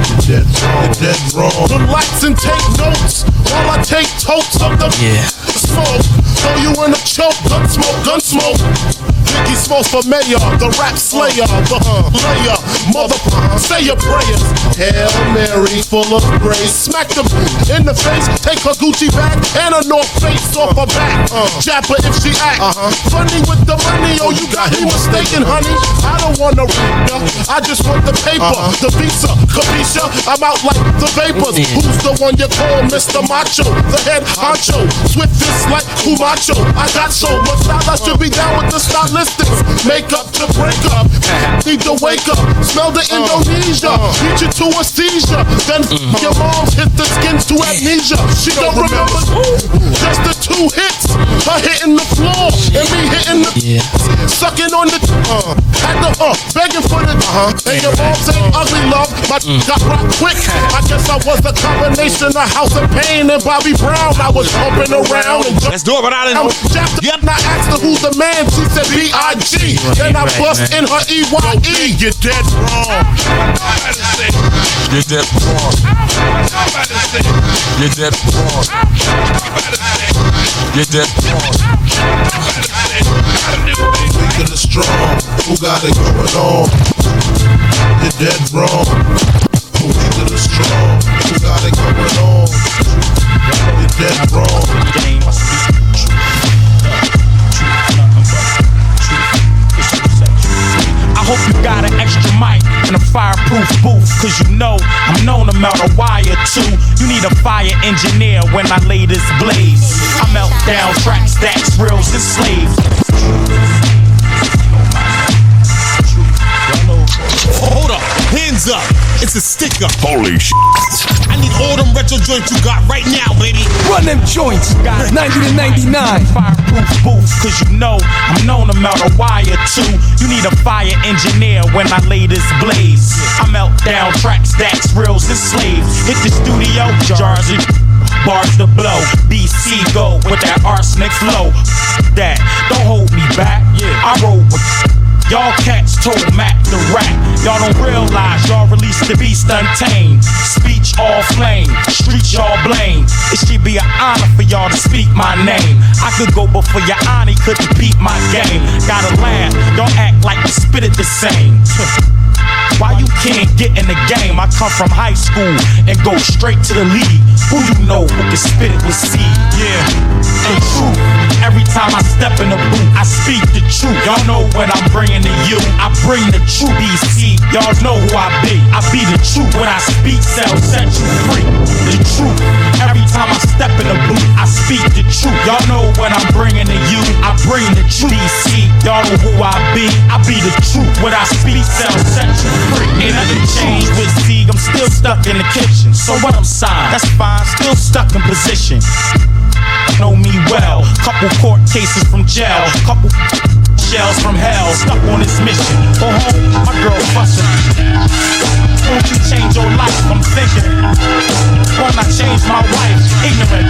You're dead wrong. You're dead wrong. Relax and take notes while I take totes of the smoke. Throw you in a choke, gun smoke. Biggie smokes for mayor, the rap slayer, the player, mother, say your prayers. Hail Mary, full of grace. Smack the in the face, take her Gucci bag and a North Face off her back. Jab her if she act funny with the money. Oh, you got me mistaken, honey. I don't want to read ya, I just want the paper, the visa, capisha. I'm out like the vapors. Who's the one you call Mr. Macho, the head honcho? Swift this like Kumacho. I got so much style, I should be down with the stylistics. Make up to break up, need to wake up. Smell the Indonesia, beat you to a seizure. Then your moms hit the skins to amnesia. She don't remember just the 2 hits. Her hitting the floor and me hitting the sucking on the had the begging for the and your moms ain't ugly, love. My got rock quick. I guess I was a combination of House of Pain and Bobby Brown. I was humping around and let's do it, but I didn't know. Yep, I asked her who's the man. She said B.I.G. Then I bust in her E.Y.E. You're dead wrong. You're dead wrong. You're dead wrong. You're dead wrong. Weak of the strong, who got it going on? You're dead wrong. Weak of the strong, who got it going on? You're dead wrong. I hope you got an extra mic and a fireproof booth, cause you know I'm known to melt a wire too. You need a fire engineer when I lay this blaze. I melt down tracks, stacks, reels, and slaves. Hold up, hands up, it's a sticker. Holy shit. I need all them retro joints you got right now, baby. Run them joints, 90 to 99. Fireproof booth, cause you know I'm known to melt a wire too. You need a fire engineer when I lay this blaze. I melt down tracks, stacks, reels, and slaves. Hit the studio, jars and bars to blow. BC go with that arsenic flow. That, don't hold me back. I roll with y'all cats told Mac the rap. Y'all don't realize y'all released the beast untamed. Speech all flame, streets y'all blame. It should be an honor for y'all to speak my name. I could go before your honor couldn't beat my game. Gotta laugh, y'all act like you spit it the same. Why you can't get in the game? I come from high school and go straight to the league. Who you know who can spit it with seed? Yeah, the truth. Every time I step in the booth, I speak the truth. Y'all know what I'm bringing to you. I bring the truth. BC, y'all know who I be. I be the truth. When I speak, sell, set you free. The truth. Every time I step in the booth, I speak the truth. Y'all know what I'm bringing to you. I bring the truth. BC, y'all know who I be. I be the truth. When I speak, sell, set you free. Ain't nothing changed with Zeke. I'm still stuck in the kitchen. So what I'm signed, that's fine. Still stuck in position. Know me well. Couple court cases from jail. Couple shells from hell. Stuck on this mission. Go home, my girl fussing. Won't you change your life? I'm thinking. Why not change my wife? Ignorant,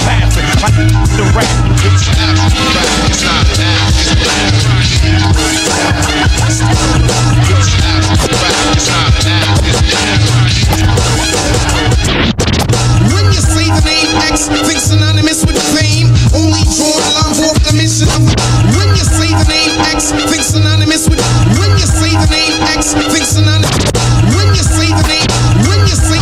laughing, like the rap. It's when you say the name X, think synonymous with fame. Only drawn along for the mission of. When you say the name X, think synonymous with. When you say the name X, think synonymous. When you say the name, when you say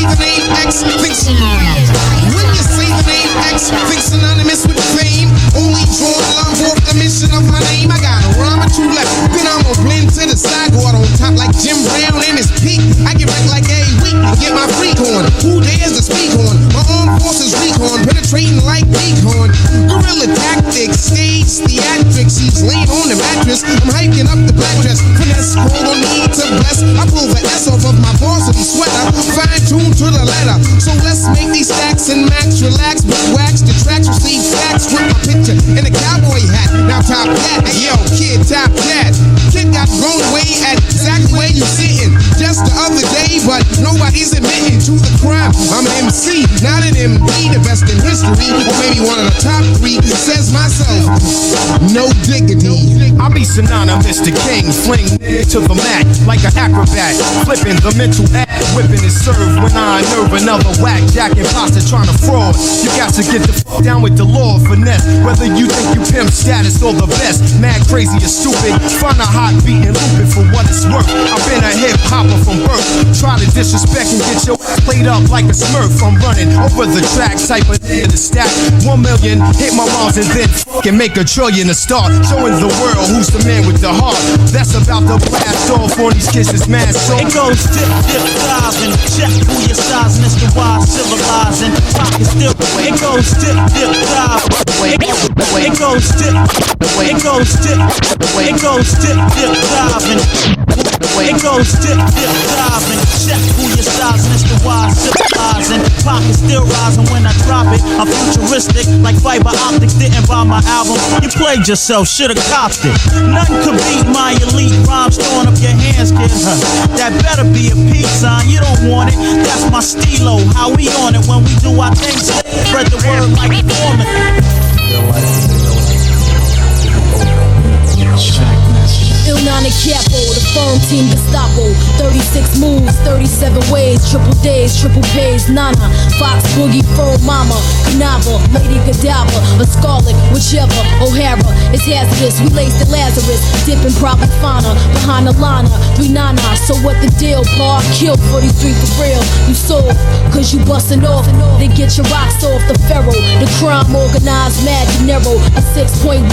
the name X, think synonymous. When you say the name X, think synonymous with fame. Only drawn along for the mission of my name. I got a rhyme or two left, then I'm gonna blend to the side, go out on top like Jim Brown in his peak. I get back like every week and get my freak on. Who dares to speak on? My armed forces recon, penetrating like recon. Guerrilla tactics, stage theatrics. He's laying on the mattress. I'm hiking up the black dress. Finesse call on me to bless. I pull the S off of my varsity sweater, fine tuned to the letter. So let's make these stacks and max relax, but wax the tracks, receive facts with my picture in a cowboy hat. Now top that, hey yo kid, top that. Kid got blown away at exactly where you sitting just the other day, but nobody's admitting to the crime. I'm an MC, not an MD, the best in history, or maybe one of the top three. Says myself, no diggity. I be synonymous to king, fling to the mat like an acrobat, flipping the mental act, whipping is served when I nerve another whack jack imposter trying to fraud. You got to get the fuck down with the law of finesse, whether you think you pimp status or the best. Mad, crazy, or stupid, find a hot beat and loop it for what it's worth. I've been a hip hopper from birth. Try to disrespect and get your ass played up like a smurf. I'm running over the track, type of to the stack. 1 million, hit my rhymes and then fucking make a trillion to start. Showing the world who's the man with the heart. That's about to blast off on these kids that's mad so. It goes dip, dip, diving. Check who your size, Mr. Wise, civilizing. Pocket still. It goes dip, dip, dive. It goes dip. It goes dip. It goes dip, dip, diving. It goes dip, dip, diving. Check who your size, Mr. Wise, civilizing. Pocket still rising when I drop it. I'm futuristic, like fiber optics. Didn't buy my album. You played yourself, should've copped it. Nothing could beat my elite rhymes. Throwing up your hands, kid. That better be a peace sign. You don't want it. That's my stilo. How we on it when we do our thing. Spread the word like Foreman. Ill Johnny Capo, the firm team Gestapo. 36 moves, 37 ways, triple days, triple pays, Nana, Fox, Boogie, Firm Mama, Canava, Lady Godiva, a Scarlet, whichever, O'Hara, it's hazardous, we laced the Lazarus, dipping probably fauna, behind the lana, 3 nana, so what the deal, Paul, kill 43 for real, you sold, cause you bustin' off, they get your rocks off the Pharaoh, the crime organized, mad dinero, a 6.15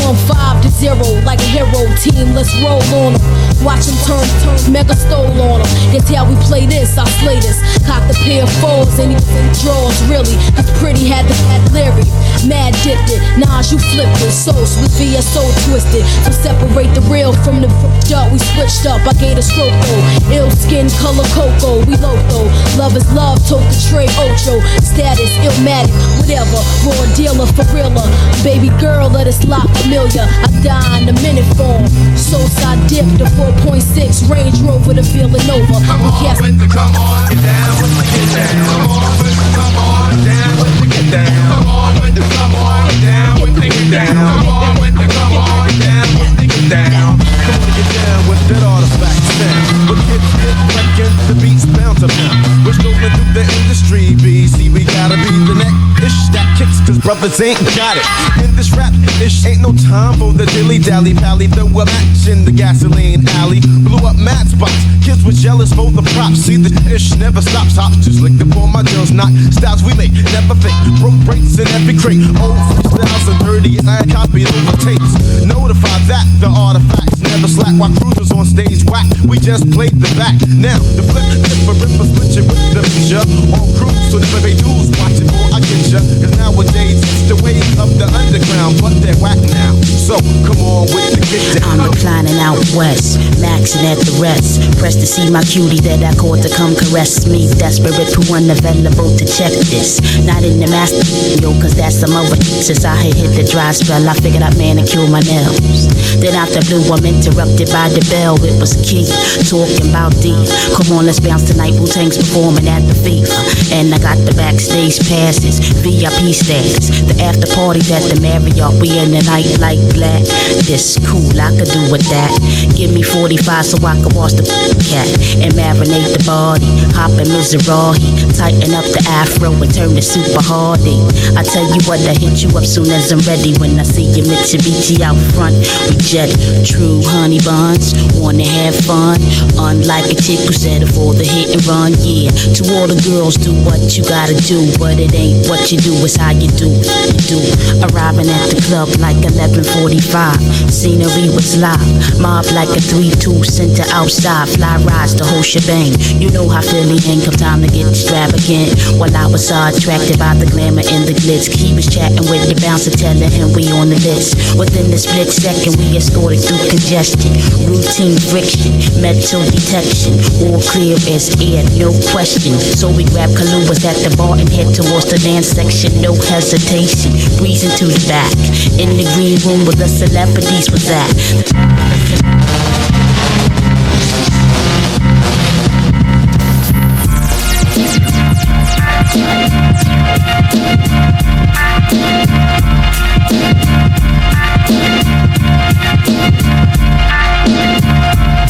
to 0, like a hero team, let's roll on them, watch them turn, mega stole on them, that's how we play this, I slay this, cock the pair of fours, anything draws, really, cause Pretty had the Larry, mad dipped it, Nas you flipped it, so with VSO twisted, so separate the real from the dirt, we switched up, I gave a stroke though, ill skin, color cocoa, we loco, love is love, tote the tray, Ocho, status, illmatic, whatever, raw dealer for realer, baby girl, let us lock Amelia, I die in a minute form, so I dipped the 4.6 Range Rover to Villanova, come on, with the come on, get down, with the get down, come on, with the come on, down, with the get down, come on, with the come on, down, with the get down, come on, with the come on, down, with the get down, come on, get down with that artifact sound, but kids get wrecking, the beats bound to pound, we're strolling through the industry, BC, we gotta be the neck-ish that kicks, cause brothers ain't got it, in this rap-ish, ain't no time for the dilly-dally pally, throw a match in the gasoline alley, blew up mad spots, kids was jealous for the props, see the ish never stops, hops just licked upon my Jones, knock styles we make, never fake, broke breaks in every crate, old freestyles and dirty, I copied over tapes, notify that the artifacts never slack, while cruisers on stage whack, we just played the back, now the flip, for ripper, split you with the picture, on cruise, so never pay dues, watch it for I get ya, cause nowadays it's the wave of the underground, but they're whack now, so come on with the get down. I'm reclining out west, maxing at the rest, pressed to see my cutie that I caught to come caress me, desperate for unavailable to check this, not in the master, yo, cause that's some other, since I had hit the dry spell, I figured I'd manicure my nails, then out the blue I'm interrupted by the bell, it was Key, talking about D, come on let's bounce tonight, Wu-Tang's performing at the Fever, and I got the backstage passes, VIP status, the after parties at the Marriott, we in the night like black, this cool, I could do with that, give me 45 so I can wash the cat, and marinate the body, hop in Mizrahi, tighten up the afro and turn the super hardy, I tell you what, I hit you up soon as I'm ready, when I see your Mitsubishi out front, we jet, true honey buns, wanna have fun, unlike a chick who settle for the hit and run, yeah, to all the girls do what you gotta do, but it ain't what you do, it's how you do, arriving at the club like 11:45, scenery was live, mob like a 3-2 center outside, fly rides the whole shebang, you know how Philly ain't come time to get extravagant, while I was so attracted by the glamour and the glitz, he was chatting with the bouncer telling him we on the list, within the split second we escorted through congestion, routine friction, metal detection, all clear as air, no question, so we grabbed Kaluas at the bar and head towards the dance section, no hesitation, breezing to the back, in the green room where the celebrities was at.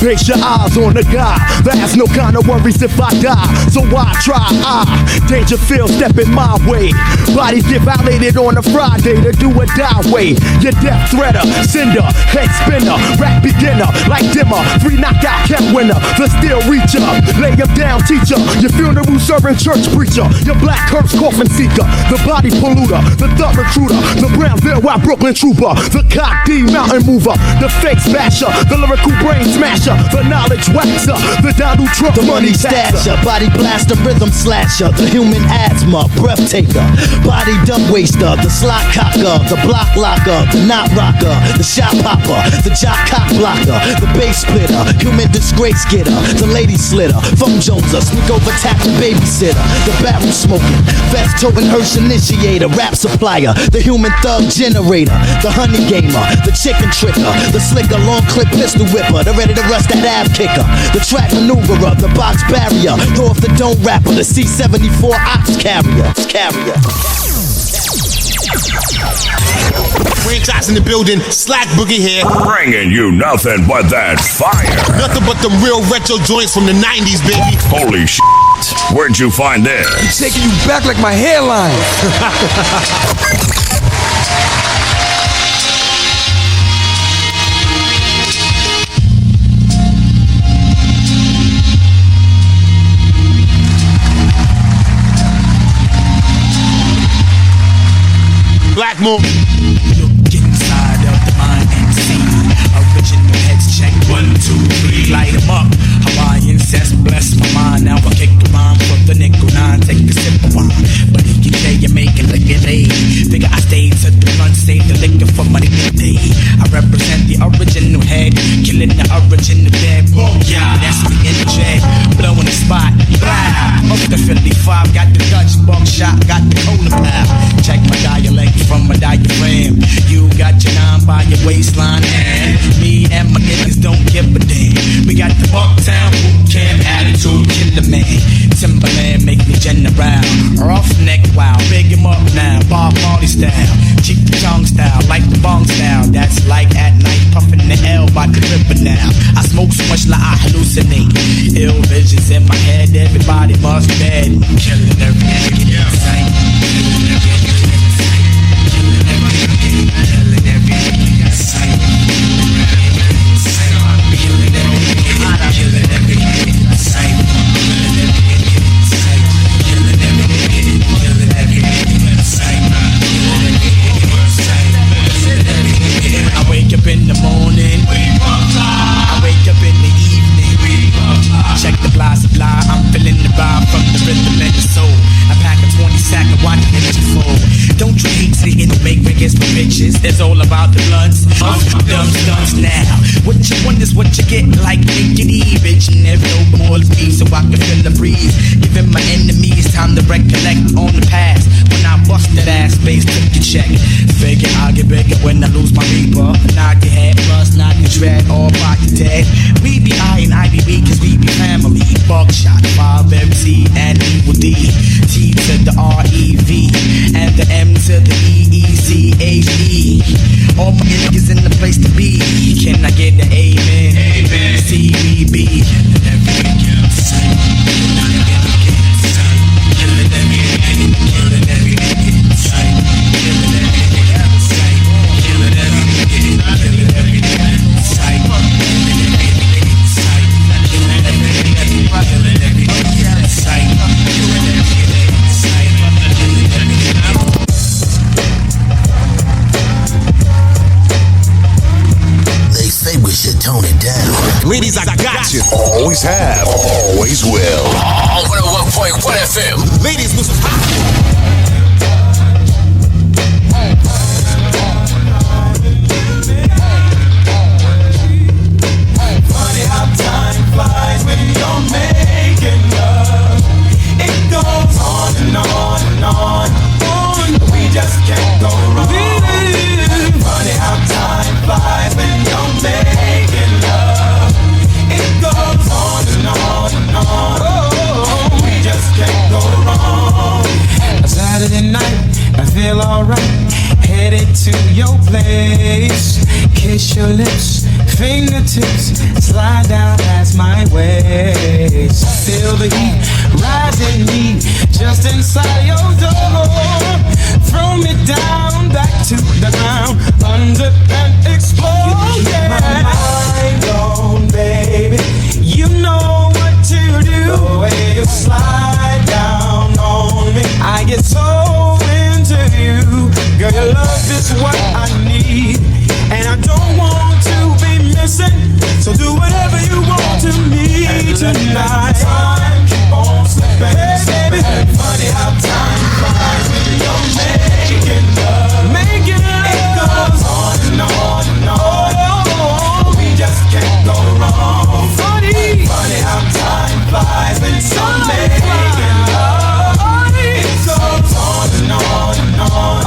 Base your eyes on the guy that has no kind of worries if I die. So why try? Dangerfield stepping my way. Bodies get violated on a Friday to do a die way. Your death threader, sender, head spinner, rap beginner, like dimmer, 3 knockout count winner, the steel reacher, lay him down teacher, your funeral serving church preacher, your black hearse coffin seeker, the body polluter, the thug recruiter, the Brownsville Wild Brooklyn trooper, the cock D mountain mover, the fake smasher, the lyrical brain smasher, the knowledge waxer, the Donald Trump, the money stasher, body blaster, rhythm slasher, the human asthma, breath taker, body dump waster, the slot cocker, the block locker, the knot rocker, the shot popper, the jock cock blocker, the bass splitter, human disgrace getter, the lady slitter, phone joneser, sneak over tap the babysitter, the barrel smoking, vest toting hearse initiator, rap supplier, the human thug generator, the honey gamer, the chicken tricker, the slicker, long clip pistol whipper, the ready to rush that ab kicker, the track maneuverer, the box barrier, throw off the dome rapper, the C-74 ox carrier. Franchise in the building, Slack Boogie here. Bringing you nothing but that fire. Nothing but them real retro joints from the 90s, baby. Holy shit. Where'd you find this? It's taking you back like my hairline. Black Moon. Get inside of the mind and see. Original heads check 1, 2, 3. Light 'em up. Hawaiian says bless my mind. Now I kick around for the nickel 9. Take a sip of wine. But you can say you're making lemonade. Figure I stayed to the front, save the liquor for money day. I represent the original head, killing the original dead. Yeah, that's me in the jet, blowing the spot. Blah. Up the Philly 5, got the Dutch buckshot, got the cola pal. Check my dialect from my diaphragm. You got your 9 by your waistline, and me and my niggas don't give a damn. We got the Bucktown boot camp attitude, killer man. Timberland make me general. Rough neck, wow, big him up now. Bob Marley style, cheap the tongue style, like the bong style. That's like at night, puffing the L by the river now. I smoke so much like I hallucinate. Ill visions in my head, everybody must be dead. Killing every nigga in sight. Killing every nigga in sight. Killing every nigga in sight. Killing every nigga in sight. Killing every nigga in sight. Killing every nigga in sight. Killing every nigga in sight. Killing every nigga in sight. I wake up in the morning. I wake up in the evening. Check the blah supply. I'm feeling the vibe from the rhythm and the soul. I pack a 20 sack and watch the energy flow. Don't you hate to make records for bitches? It's all about the blunts. Dumb stunts now. What you want is what you get, like diggity, bitch. Never no more peace, so I can feel the breeze. Giving my enemies time to recollect on the past. When I bust that ass bass, took your check. Figure I'll get bigger when I lose my reaper. Knock your head, plus knock your dread, all by your dead. We be I and IBB, cause we be family. Buckshot, 5MC, and Evil D. T to the R-E-V, and the M to the E-E-C-H-E. All my niggas in the place to be. Can I get the amen? Amen. C-B-B. Killing every nigga in sight. Killing every nigga in sight. Killing every nigga in sight. Killing every nigga in sight. Killing every nigga in sight. Killing every nigga in sight. Killing every nigga in sight. Killing every nigga in sight. Killing every nigga in sight. Killing every nigga in sight. They say we should tone it down. Ladies, I got you. Always have, always will. 101.1 FM. Ladies, listen. Funny how time flies when you're making love. It goes on and on and on. We just can't go wrong. Funny how time flies when you're making love. It goes on and on and on. We just can't go wrong. A Saturday night, I feel alright. Headed to your place. Kiss your lips, fingertips slide down past my waist. Feel the heat rising me just inside your door. Throw me down, back to the ground, under and explode. Yeah. My mind on, baby. You know what to do. The way you slide down on me, I get so into you. Girl, your love is what I need, and I don't want to be missing. So do whatever you want to me tonight. Time keep on slipping, hey, baby. Funny how time flies when you're making love. Making love. It goes on and on and on. We just can't go wrong. Funny how time flies when you're making love. It goes on and on and on.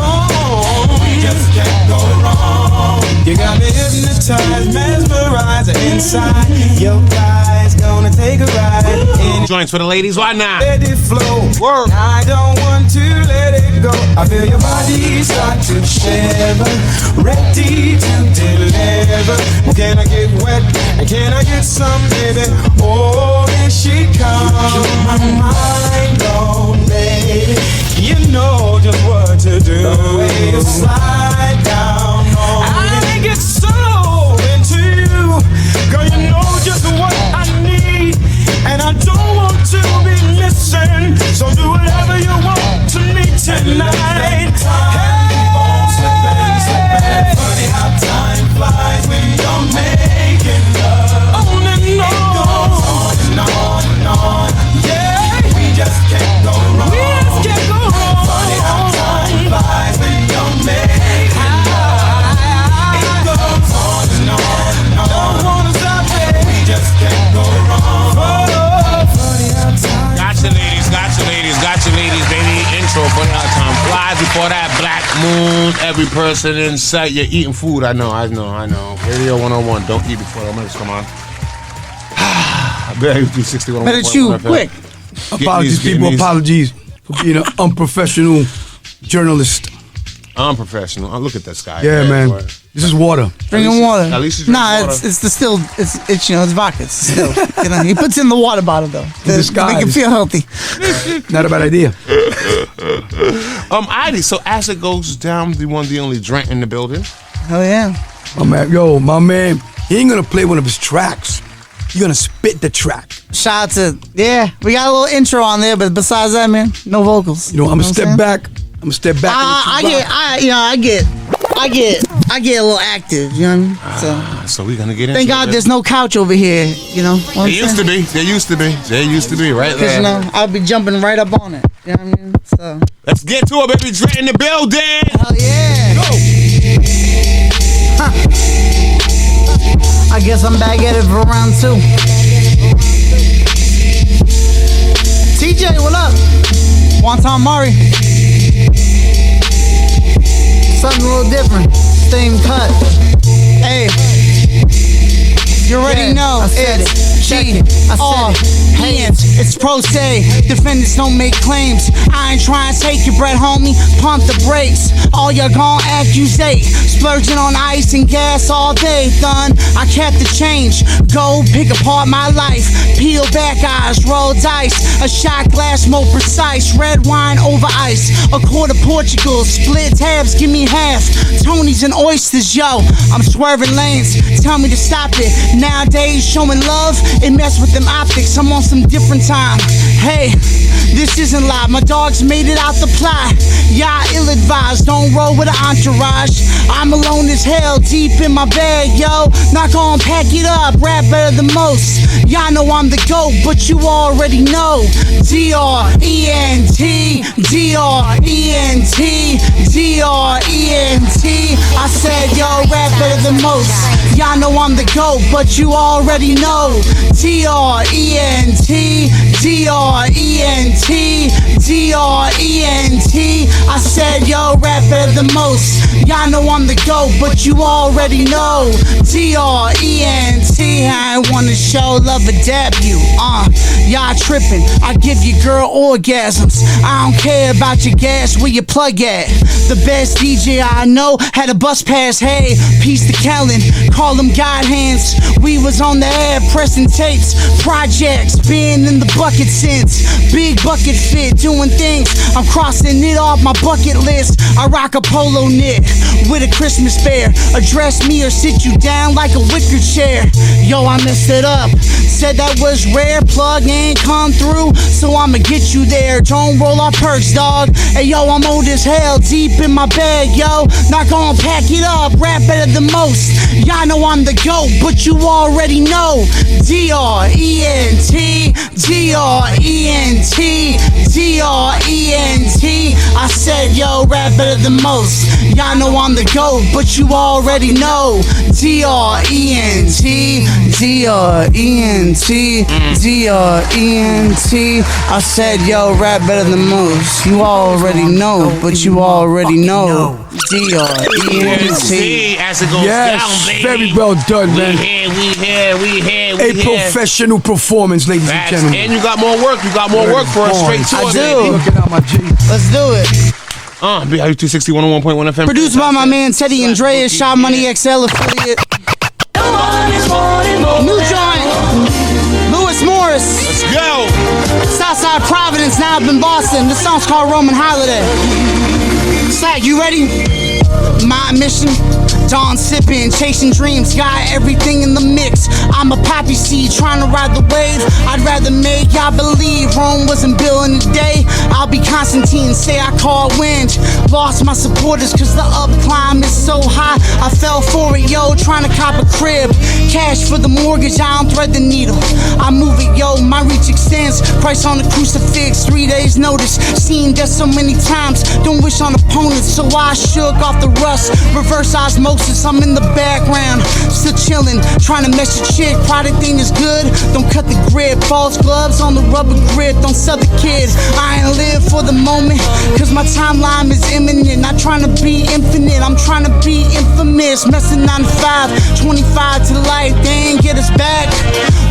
We just can't go wrong. You got me hypnotized, mesmerized inside. Your eyes gonna take a ride. joints for the ladies. Why not? Let it flow. Work. I don't want to let it go. I feel your body start to shiver, ready to deliver. Can I get wet? Can I get some, baby? Oh, here she comes. Keep my mind on, baby. You know just what to do. The way you slide down on me. I get so into you. Girl, you know just what I need. And I don't want to be missing. So do whatever you want to me tonight. Hey, funny how time flies when you're making love. On and on. It goes on and on and on. Yeah, we just can't go wrong. We just can't go wrong. Funny how time flies when you're making love. It goes on and on and on. Don't wanna stop it. We just can't go wrong. Funny how time. Gotcha, ladies, baby. Intro, funny how time flies. Before that, Black Moon, every person in sight. You're eating food. I know. Radio 101. Don't eat before the minutes come on. I better do 61. Better chew quick. Apologies, people. Apologies for being an unprofessional journalist. Unprofessional. Look at this guy. Yeah, man. This is water. Drinking water. At least he's drinking water. It's the still. It's you know, it's vodka. It's still. You know, he puts in the water bottle though to make him feel healthy. Not a bad idea. Ivy. So as it goes down, the one, the only Drent in the building. Hell yeah. My man, he ain't gonna play one of his tracks. He's gonna spit the track. Shout out to we got a little intro on there, but besides that, man, no vocals. You know, I'm gonna step back. I get a little active, you know what I mean? So we're gonna get into thank God there's no couch over here, you know. There used to be, right there. Because, you know, I'll be jumping right up on it, you know what I mean? So let's get to it, baby. Drent in the building. Hell yeah. Go. I guess I'm back at it for round 2. TJ, what up? Wonton Mari. Something a little different. Same cut. Hey. You already know it's all hands. It's pro se. Defendants don't make claims. I ain't trying to take your breath, homie. Pump the brakes. All you're gon' accusate. Splurging on ice and gas all day, done. I kept the change. Go pick apart my life. Peel back eyes, roll dice. A shot glass more precise. Red wine over ice. A quarter Portugal. Split tabs, give me half. Tony's and oysters, yo. I'm swerving lanes. Tell me to stop it. Nowadays, showing love, it mess with them optics. I'm on some different time. Hey, this isn't live. My dogs made it out the plot. Y'all ill-advised, don't roll with an entourage. I'm alone as hell, deep in my bag, yo. Not gonna pack it up, rap better than most. Y'all know I'm the GOAT, but you already know. D-R-E-N-T, D-R-E-N-T, D-R-E-N-T. I said, yo, rap better than most. Y'all know I'm the GOAT, but you already know. D-R-E-N-T, D-R-E-N-T, D-R-E-N-T. I said, yo, rap better than most. Y'all know I'm the GOAT, but you already know. D-R-E-N-T. I ain't wanna show love or dab you. Y'all tripping. I give your girl orgasms. I don't care about your gas, where your plug at. The best DJ I know had a bus pass. Hey, peace to Kellen. Call them God hands. We was on the air pressing tapes. Projects, been in the bucket since. Big bucket fit, doing things. I'm crossing it off my bucket list. I rock a polo knit with a Christmas bear. Address me or sit you down like a wicker chair. Yo, I messed it up. Said that was rare. Plug ain't come through, so I'ma get you there. Don't roll off perks, dog. Hey, yo, I'm old as hell, deep in my bag, yo. Not gonna pack it up, rap better than most. Y'all know I'm the GOAT, but you already know. D-R-E-N-T, D-R-E-N-T, D-R-E-N-T. I said, yo, rap better than most. Y'all know I'm the GOAT, but you already know. D-R-E-N-T, D-R-E-N-T. D-R-E-N-T, D-R-E-N-T. I said, yo, rap better than most. You already know, but you already know. D-R-E-N-T. As it goes Yes, down, baby. very well done, man. We here. A professional performance, ladies and gentlemen. And you got more work. You got more work for us straight to I it, do. baby. Looking out my G. Let's do it. BIU 260 101.1 FM. Produced by my man Teddy Andreas, Shot Money XL affiliate. New joint, Lewis Morris. Let's go. Southside Providence, now up in Boston. This song's called Roman Holiday. Slack, you ready? My mission, dawn sipping, chasing dreams, got everything in the mix. I'm a poppy seed trying to ride the wave. I'd rather make y'all believe Rome wasn't built in a day. I'll be Constantine, say I call wind. Lost my supporters cause the up climb is so high. I fell for it, yo, trying to cop a crib. Cash for the mortgage, I don't thread the needle. I move it, yo, my reach extends. Price on the crucifix, 3 days notice. Seen death so many times, don't wish on opponents. So I shook off the rust, reverse osmosis. I'm in the background, still chillin', trying to mess your chick. Product ain't as good, don't cut the grip. False gloves on the rubber grip, don't sell the kid. I ain't live for the moment, cause my timeline is imminent. Not trying to be infinite, I'm trying to be infamous. Messing 9 to 5, 25 to life, they ain't get us back.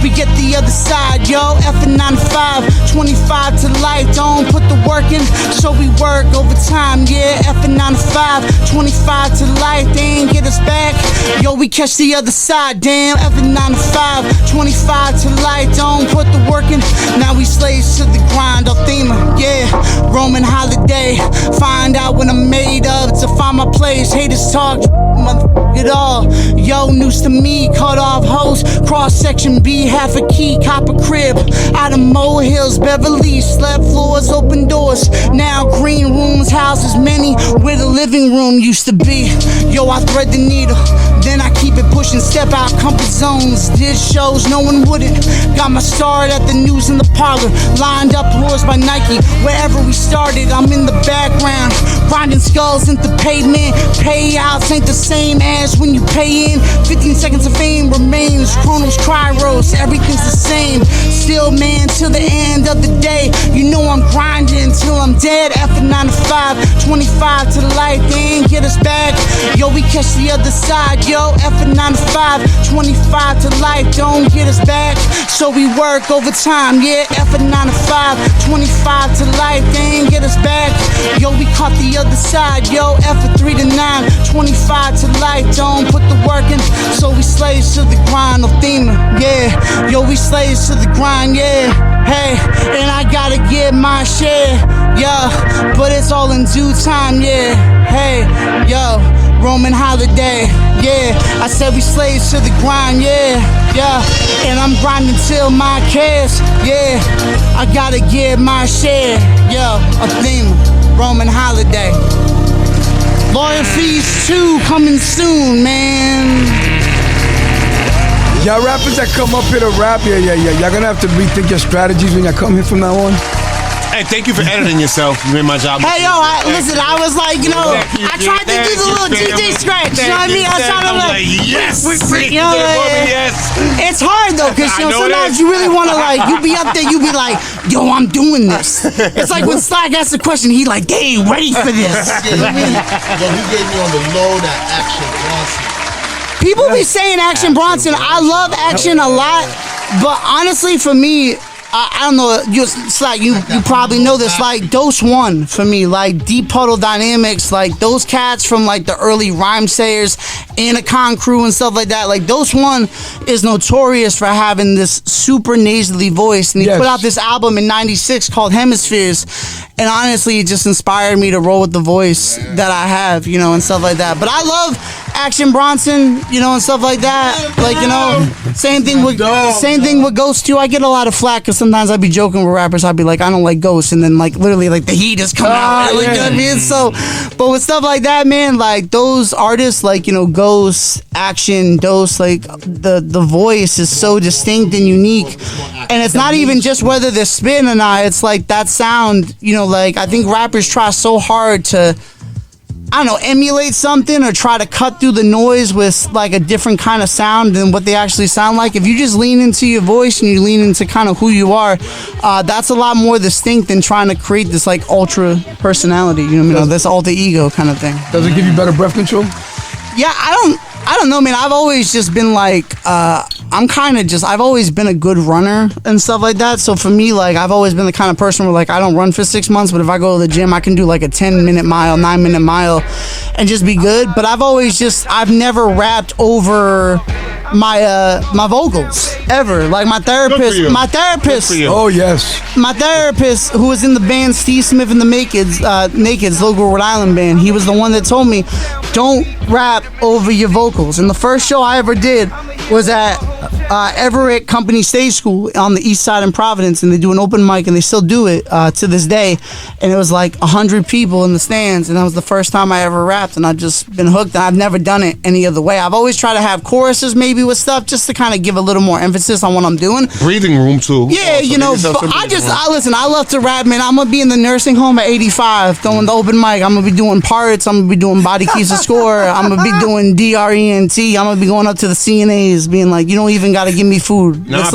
We get the other side, yo. Effing 9 to 5, 25 to life. Don't put the work in, so we work overtime, yeah. Effing 9 to 5, 25 to life, they ain't get us back. Yo, we catch the other side, damn. Effing 9 to 5, 25 to life. Don't put the work in, now we slaves to the grind. Thema, yeah. Roman holiday. Find out what I'm made of to find my place. Haters talk, motherfuck it all. Yo, news to me, cut off host. Cross section B, half a key, copper crib. Out of Mo Hills, Beverly, slept floors, open doors. Now green rooms, houses many, where the living room used to be. Yo, I thread the needle, then I keep it pushing. Step out comfort zones, did shows no one wouldn't. Got my start at the news in the parlor, lined up doors by Nike. Wherever we started, I'm in the background, grinding skulls into pavement. Payouts ain't the same as when you pay in. 15 seconds of fame remains. Chronos, Kairos, everything's the same. Still, man, till the end of the day. You know I'm grinding till I'm dead. After 9 to 5, 25 to life, they ain't get us back. Yo, we catch the other side, yo. After 9 to 5, 25 to life, don't get us back. So we work overtime, yeah. After 9 to 5, 25 to life, they ain't get us back. Yo, we caught the other side, yo. After 3 to 9, 25 to life, don't put the work in. So we slaves to the grind, no theme, yeah. Yo, we slaves to the grind, yeah. Hey, and I gotta get my share, yeah. But it's all in due time, yeah. Hey, yo, Roman holiday, yeah. I said we slaves to the grind, yeah, yeah. And I'm grinding till my cares, yeah. I gotta get my share, yo. A theme, Roman holiday. Lawyer fees 2 coming soon, man. Y'all rappers that come up here to rap, yeah. Y'all gonna have to rethink your strategies when y'all come here from now on. Hey, thank you for editing yourself. You made my job. Hey, yo, listen, I was like, you know, I tried to do the little DJ scratch. You know what I mean? I was trying to like, yes. You know, Yes. It's hard though, cause you know sometimes you really want to like, you be up there, you be like, yo, I'm doing this. It's like when Slack asks a question, he like, they ain't ready for this. You know what I mean? Yo, he gave me on the low that Action Bronson. People be saying Action Bronson. I love Action a lot, but honestly, for me, I don't know. It's like you probably know this. Like Dose One for me, like Deep Puddle Dynamics, like those cats from like the early Rhyme Sayers, Anacon Crew and stuff like that. Like Dose One is notorious for having this super nasally voice, and he put out this album in '96 called Hemispheres. And honestly, it just inspired me to roll with the voice that I have, you know, and stuff like that. But I love Action Bronson, you know, and stuff like that. Like, you know, same thing with Ghost too. I get a lot of flack because sometimes I'd be joking with rappers. I'd be like, I don't like Ghost, and then like literally like the heat has come out. Like, you know what I mean? So, but with stuff like that, man, like those artists, like, you know, Ghost, Action, Dose, like the voice is so distinct and unique. And it's not even just whether they're spitting or not. It's like that sound, you know, like I think rappers try so hard to I don't know, emulate something or try to cut through the noise with like a different kind of sound than what they actually sound like. If you just lean into your voice and you lean into kind of who you are, that's a lot more distinct than trying to create this like ultra personality, you know what I mean? This alter ego kind of thing. Does it give you better breath control? Yeah, I don't know, man. I've always just been like, I've always been a good runner and stuff like that. So for me, like, I've always been the kind of person where, like, I don't run for 6 months, but if I go to the gym, I can do like a 10-minute mile, 9-minute mile and just be good. But I've never rapped over my vocals ever. Like my therapist, oh yes, my therapist who was in the band Steve Smith and the Nakeds local Rhode Island band, he was the one that told me don't rap over your vocals. And the first show I ever did was at Everett Company Stage School on the east side in Providence, and they do an open mic, and they still do it to this day, and it was like 100 people in the stands, and that was the first time I ever rapped, and I've just been hooked, and I've never done it any other way. I've always tried to have choruses maybe with stuff just to kind of give a little more emphasis on what I'm doing. Breathing room too. Yeah, you know, I love to rap, man. I'm gonna be in the nursing home at 85 throwing the open mic. I'm gonna be doing parts, I'm gonna be doing body keys to score, I'm gonna be doing DRENT, I'm gonna be going up to the CNAs being like, you don't even gotta give me food. Nah, just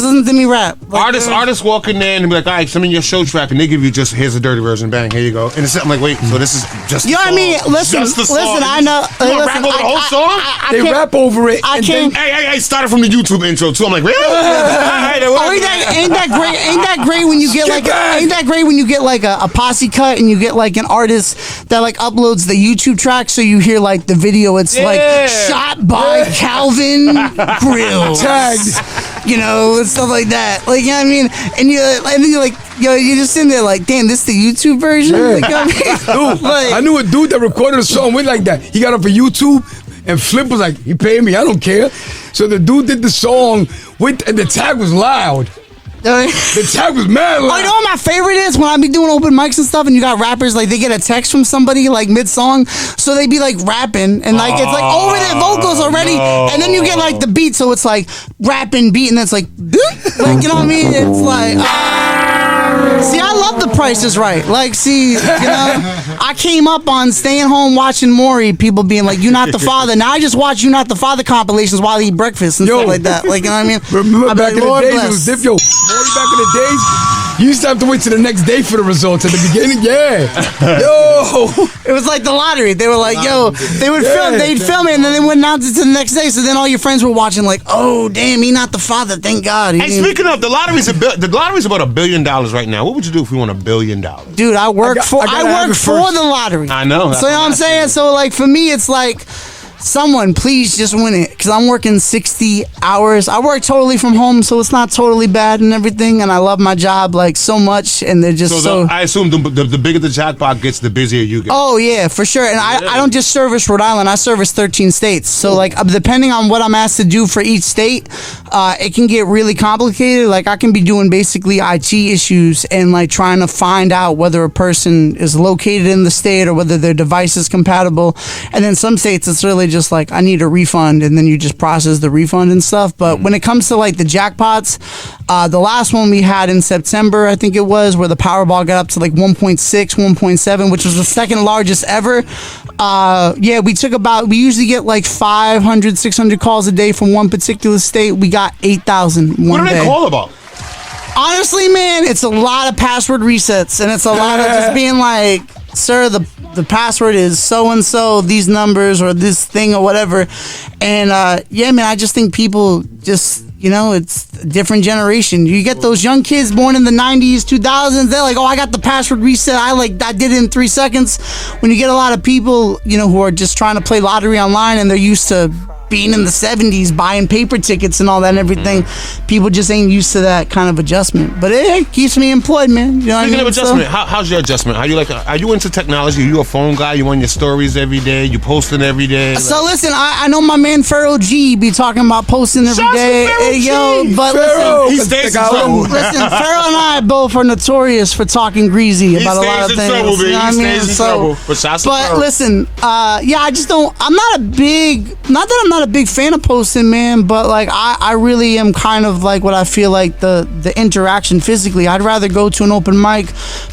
listen to me rap. Like, artists walk in there and be like, all right, some of your show track, and they give you just, here's a dirty version, bang, here you go. And it's, I'm like, wait, so this is just you know what I mean? Listen, I know. You want to rap over the whole song? They rap over it. I can't. Hey, started from the YouTube intro too. I'm like, really? Ain't that great? Ain't that great when you get like a posse cut and you get like an artist that like uploads the YouTube track, so you hear like the video. It's like shot by Calvin Grill, tagged, you know, and stuff like that. Like, you know what I mean? And you're like, yo, you're just in there like, damn, this the YouTube version. Yeah. Like, you know what I mean? Dude, I knew a dude that recorded a song with like that. He got up for YouTube, and Flip was like, he paid me, I don't care. So the dude did the song with, and the tag was loud. The tag was mad loud. Oh, you know what my favorite is? When I be doing open mics and stuff, and you got rappers, like, they get a text from somebody, like, mid-song, so they be, like, rapping, and, like, it's, like, over their vocals already, and then you get, like, the beat, so it's, like, rapping beat, and then it's, like, like, you know what I mean? It's, like, see, I love The Price is Right. Like, see, you know, I came up on staying home watching Maury, people being like, "You Not the Father." Now I just watch You Not the Father compilations while I eat breakfast and stuff like that. Like, you know what I mean? Remember back in the Lord days, bless. it was different. Maury, back in the days, you used to have to wait till the next day for the results. At the beginning, yo, it was like the lottery. They were like, yo, they'd film it, and then they wouldn't announce it to the next day. So then all your friends were watching, like, oh damn, he not the father. Thank God. Hey, speaking of the lottery's about $1 billion right now. What would you do if we won $1 billion? Dude, I work for the lottery. I know. So you know what I'm saying? So like for me, it's like, someone please just win it, because I'm working 60 hours. I work totally from home, so it's not totally bad and everything, and I love my job like so much, and they're just so I assume the bigger the jackpot gets, the busier you get. Oh yeah, for sure. And I don't just service Rhode Island, I service 13 states. So like depending on what I'm asked to do for each state, it can get really complicated. Like I can be doing basically IT issues and like trying to find out whether a person is located in the state or whether their device is compatible. And then some states it's really just like, I need a refund, and then you just process the refund and stuff. But when it comes to like the jackpots, the last one we had in September, I think it was, where the Powerball got up to like 1.6, 1.7, which was the second largest ever. We usually get like 500, 600 calls a day from one particular state. We got 8,000 one day. What do they call about? Honestly, man, it's a lot of password resets, and it's a lot of just being like, sir, the password is so-and-so, these numbers, or this thing, or whatever. And, man, I just think people just, you know, it's a different generation. You get those young kids born in the 90s, 2000s, they're like, oh, I got the password reset. I did it in 3 seconds. When you get a lot of people, you know, who are just trying to play lottery online, and they're used to being in the 70s, buying paper tickets and all that and everything, people just ain't used to that kind of adjustment. But it keeps me employed, man. You know Speaking what I mean? of adjustment, how's your adjustment? Are you into technology? Are you a phone guy? You on your stories every day? You posting every day? So listen, I know my man Pharaoh G be talking about posting every day. But listen, he stays in trouble. Listen, Pharaoh and I both are notorious for talking greasy about a lot of things. Trouble, you know what I mean? Trouble. But listen, I just don't. Not that I'm not not a big fan of posting, man, but like I really am kind of like what I feel like the interaction physically. I'd rather go to an open mic,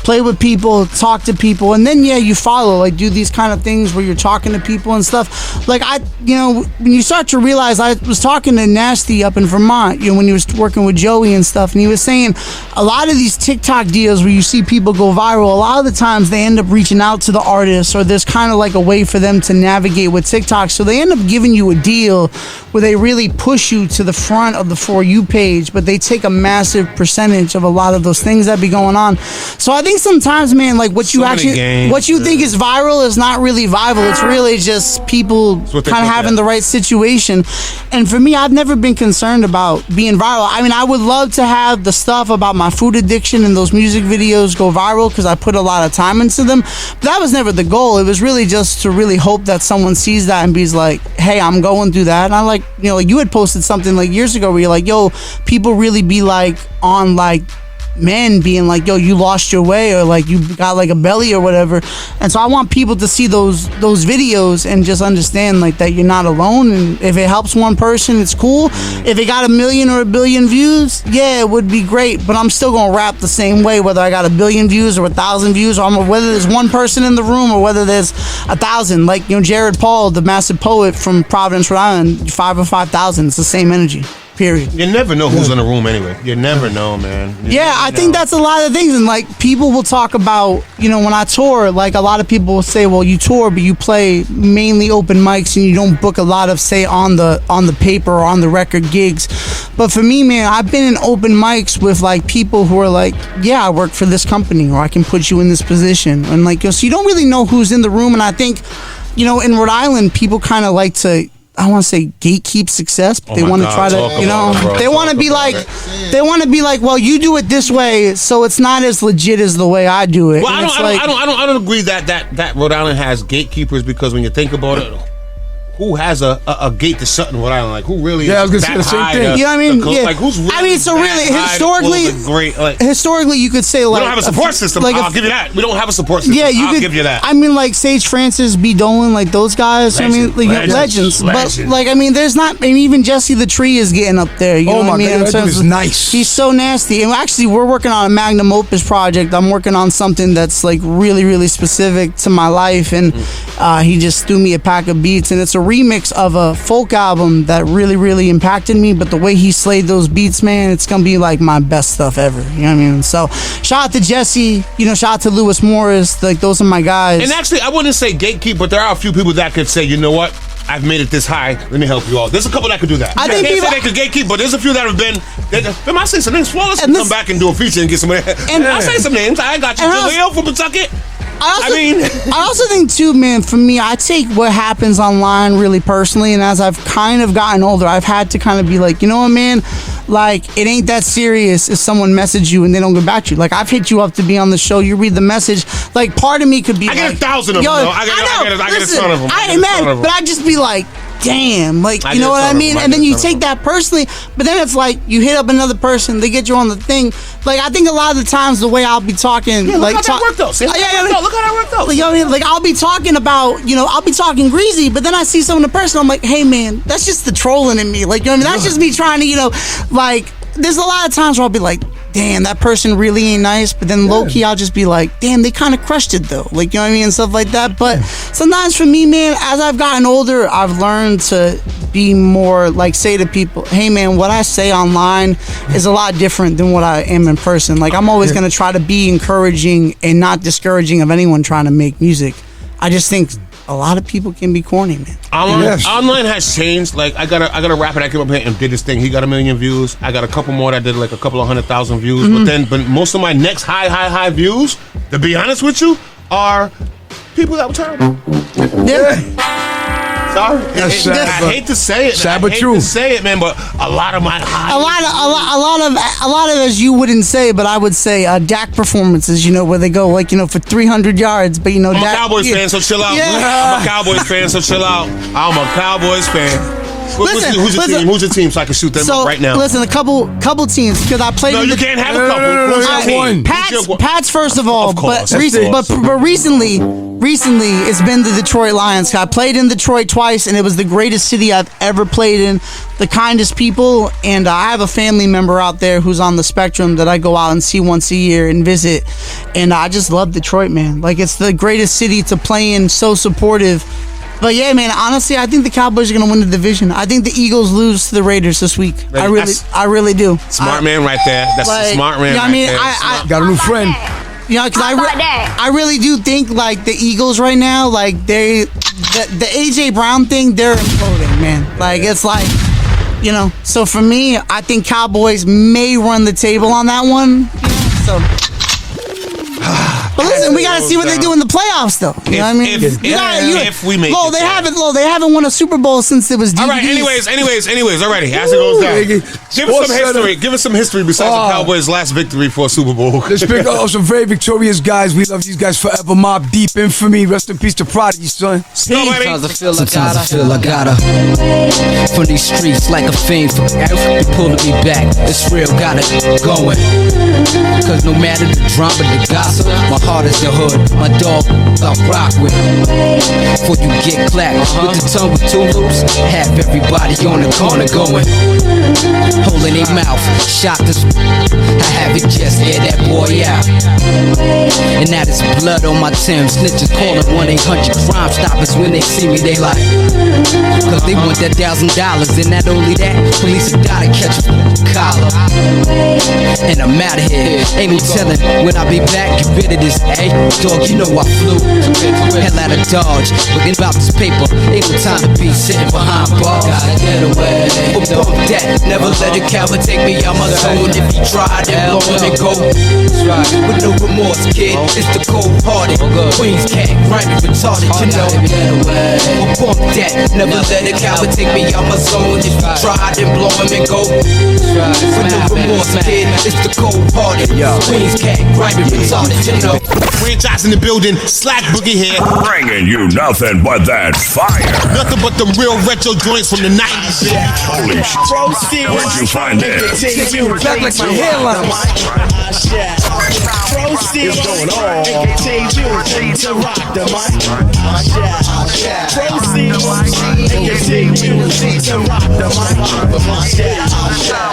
play with people, talk to people, and then you follow, like do these kind of things where you're talking to people and stuff. Like when you start to realize, I was talking to Nasty up in Vermont, when he was working with Joey and stuff, and he was saying a lot of these TikTok deals where you see people go viral, a lot of the times they end up reaching out to the artists, or there's kind of like a way for them to navigate with TikTok, so they end up giving you a deal where they really push you to the front of the For You page, but they take a massive percentage of a lot of those things that be going on. So I think sometimes, man, like what you think is viral is not really viral. It's really just people kind of having the right situation. And for me, I've never been concerned about being viral. I mean, I would love to have the stuff about my food addiction and those music videos go viral because I put a lot of time into them, but that was never the goal. It was really just to really hope that someone sees that and be like, hey, I'm going through that. And I like, like you had posted something like years ago where you're like, yo, people really be like on like men being like, yo, you lost your way, or like you got like a belly or whatever. And so I want people to see those videos and just understand like that you're not alone, and if it helps one person, it's cool. If it got 1 million or 1 billion views, yeah, it would be great, but I'm still gonna rap the same way whether I got 1 billion views or 1,000 views, or whether there's one person in the room or whether there's 1,000. Like, Jared Paul, the massive poet from Providence, Rhode Island, 5 or 5,000, it's the same energy. Period. You never know who's in the room anyway. You never know, man. I think that's a lot of things. And like people will talk about, when I tour, like a lot of people will say, well, you tour, but you play mainly open mics and you don't book a lot of, say, on the paper or on the record gigs. But for me, man, I've been in open mics with like people who are like, yeah, I work for this company, or I can put you in this position. And like, so you don't really know who's in the room. And I think, in Rhode Island, people kind of like to, I want to say gatekeep success, but they want to try to, they want to be like, well, you do it this way, so it's not as legit as the way I do it. Well, I don't agree that Rhode Island has gatekeepers, because when you think about it, who has a gate to shut in Rhode Island? Like, who really? Yeah, I was gonna say the same thing. You know what I mean? Yeah. Like, who's really? I mean, so really, historically, you could say like we don't have a support system. Like, I'll give you that. We don't have a support system. Yeah, I'll give you that. I mean, like Sage Francis, B. Dolan, like those guys. Legends. But like, I mean, there's not. I mean, even Jesse the Tree is getting up there. You know what I mean? God, that is nice. He's so nasty. And actually, we're working on a magnum opus project. I'm working on something that's like really, really specific to my life, and he just threw me a pack of beats, and it's a remix of a folk album that really, really impacted me. But the way he slayed those beats, man, it's gonna be like my best stuff ever. You know what I mean? So shout out to Jesse, shout out to Lewis Morris. Like, those are my guys. And actually, I wouldn't say gatekeep, but there are a few people that could say, you know what, I've made it this high, let me help you out. There's a couple that could do that. I can't say they could gatekeep, but there's a few that have been. I say some names. Flawless can come back and do a feature and get some. And I say some names. I got you, Jaleel from Pawtucket. I also think too, man, for me, I take what happens online really personally, and as I've kind of gotten older, I've had to kind of be like, you know what, man, like, it ain't that serious if someone messages you and they don't get back to you. Like, I've hit you up to be on the show, you read the message, like, part of me could be I get 1,000 of them, though. I get a ton of them. I ain't mad, but I'd just be like, damn, like, you know what I mean? And then you take that personally, but then it's like you hit up another person, they get you on the thing. Like, I think a lot of the times the way I'll be talking, look how that worked out. Look how that worked out. Like, you know what I mean? Like, I'll be talking about, I'll be talking greasy, but then I see someone in person, I'm like, hey man, that's just the trolling in me. Like, you know what I mean? That's just me trying to, like, there's a lot of times where I'll be like, damn, that person really ain't nice, but then low-key I'll just be like, damn, they kind of crushed it though, like, you know what I mean, and stuff like that. But sometimes for me, man, as I've gotten older, I've learned to be more like, say to people, hey man, what I say online is a lot different than what I am in person. Like, I'm always going to try to be encouraging and not discouraging of anyone trying to make music. I just think a lot of people can be corny, man. Online has changed. Like, I got a rapper that came up here and did this thing. He got 1 million views. I got a couple more that did like a couple of 100,000 views. But most of my next high views, to be honest with you, are people that were terrible. Sorry, I hate to say it. Sad but true. To say it, man. But a lot of my a lot of, as you wouldn't say, but I would say Dak performances. Where they go like for 300 yards, but I'm a Cowboys fan, so chill out. Yeah. I'm a Cowboys fan, so chill out. I'm a Cowboys fan. Listen, Who's your listen. team? Who's your team? So I can shoot them up right now. Listen, a couple teams because I played. No, in you the, can't have a couple. No, Who's your team? Pats first of all, Of course, but recently it's been the Detroit Lions. I played in Detroit twice, and it was the greatest city I've ever played in. The kindest people, and I have a family member out there who's on the spectrum that I go out and see once a year and visit, and I just love Detroit, man. Like, it's the greatest city to play in, so supportive. But yeah, man, honestly, I think the Cowboys are gonna win the division. I think the Eagles lose to the Raiders this week. I really do. Smart man right there. That's a smart man. You know what I mean? I got a new friend. You know, because I really do think like the Eagles right now, like the AJ Brown thing, they're imploding, man. Like, it's like, you know. So for me, I think Cowboys may run the table on that one. You know, so. But listen, we gotta see what they do in the playoffs, though. You know what I mean? If we make it, they haven't won a Super Bowl since it was DVDs. All right. Anyways. Alrighty. As it goes down, give us some history. Give us some history besides the Cowboys' last victory for a Super Bowl. Let's pick up some very victorious guys. We love these guys forever. Mob Deep, Infamy. Rest in peace to Prodigy, son. Sometimes I feel I gotta from these streets like a fiend for pulling me back. It's real, gotta going. Cause no matter the drama, the gossip, my heart is the hood. My dog I rock with. Before you get clapped with the tongue with two loops, have everybody on the corner going, holding their mouth. Shot this, I have it just air that boy out. And now there's blood on my Timbs. Snitches calling 1-800 Crime Stoppers when they see me. They like, cause they want that $1,000. And not only that, police have gotta catch a collar. And I'm out of here. Ain't no telling when I be back. Get rid of this, ayy. Dog, you know I flew hell out of Dodge. Looking about this paper, ain't no time to be sitting behind bars. Gotta get away. Bump that, never let a coward take me out my zone. If you try, then blow him and go. With no remorse, kid. It's the cold hearted Queens cat, grinding retarded, you know. Bump that, never let a coward take me out my zone. If you try, then blow him and go. With no remorse, kid. It's the cold hearted Queens cat, grinding retarded, you know. Franchise in the building, Slack Boogie here. Bringing you nothing but that fire. Nothing but the real retro joints from the 90s. Holy shit. Where'd you find this? Back like my hairline. Proceed. What's going on? Continue to rock the mic. Proceed. Continue to rock the mic.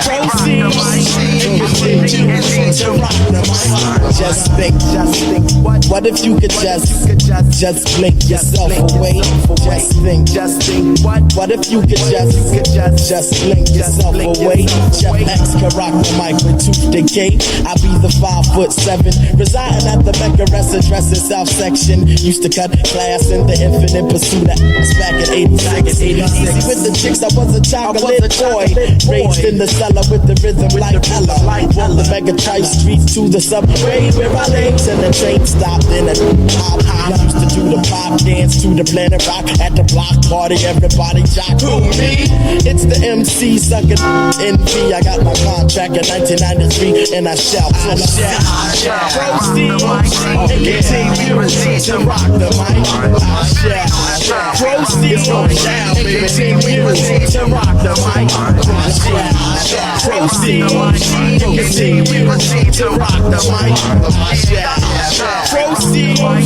Proceed. Continue to rock the mic. Just think. What if you could just blink yourself away? Just think. What if you could just blink yourself away? Chef X can rock the mic with tooth decay. I be the 5'7", residing at the Mecca Rest Address in South Section. Used to cut class in the infinite pursuit of back in 86. Easy with the chicks, I was a chocolate boy. Raised in the cellar with the rhythm like Ella. From the Mega Tribe streets to the subway where I lay till the train stopped in a pop. I used to do the pop dance to the Planet Rock at the block party. Everybody jock to me. It's the MC sucking NV. I got my contract in 1993 and I shout. Proceed and continue to rock the mic. Proceed and continue to rock the mic. Proceed and continue to rock the mic. Proceed and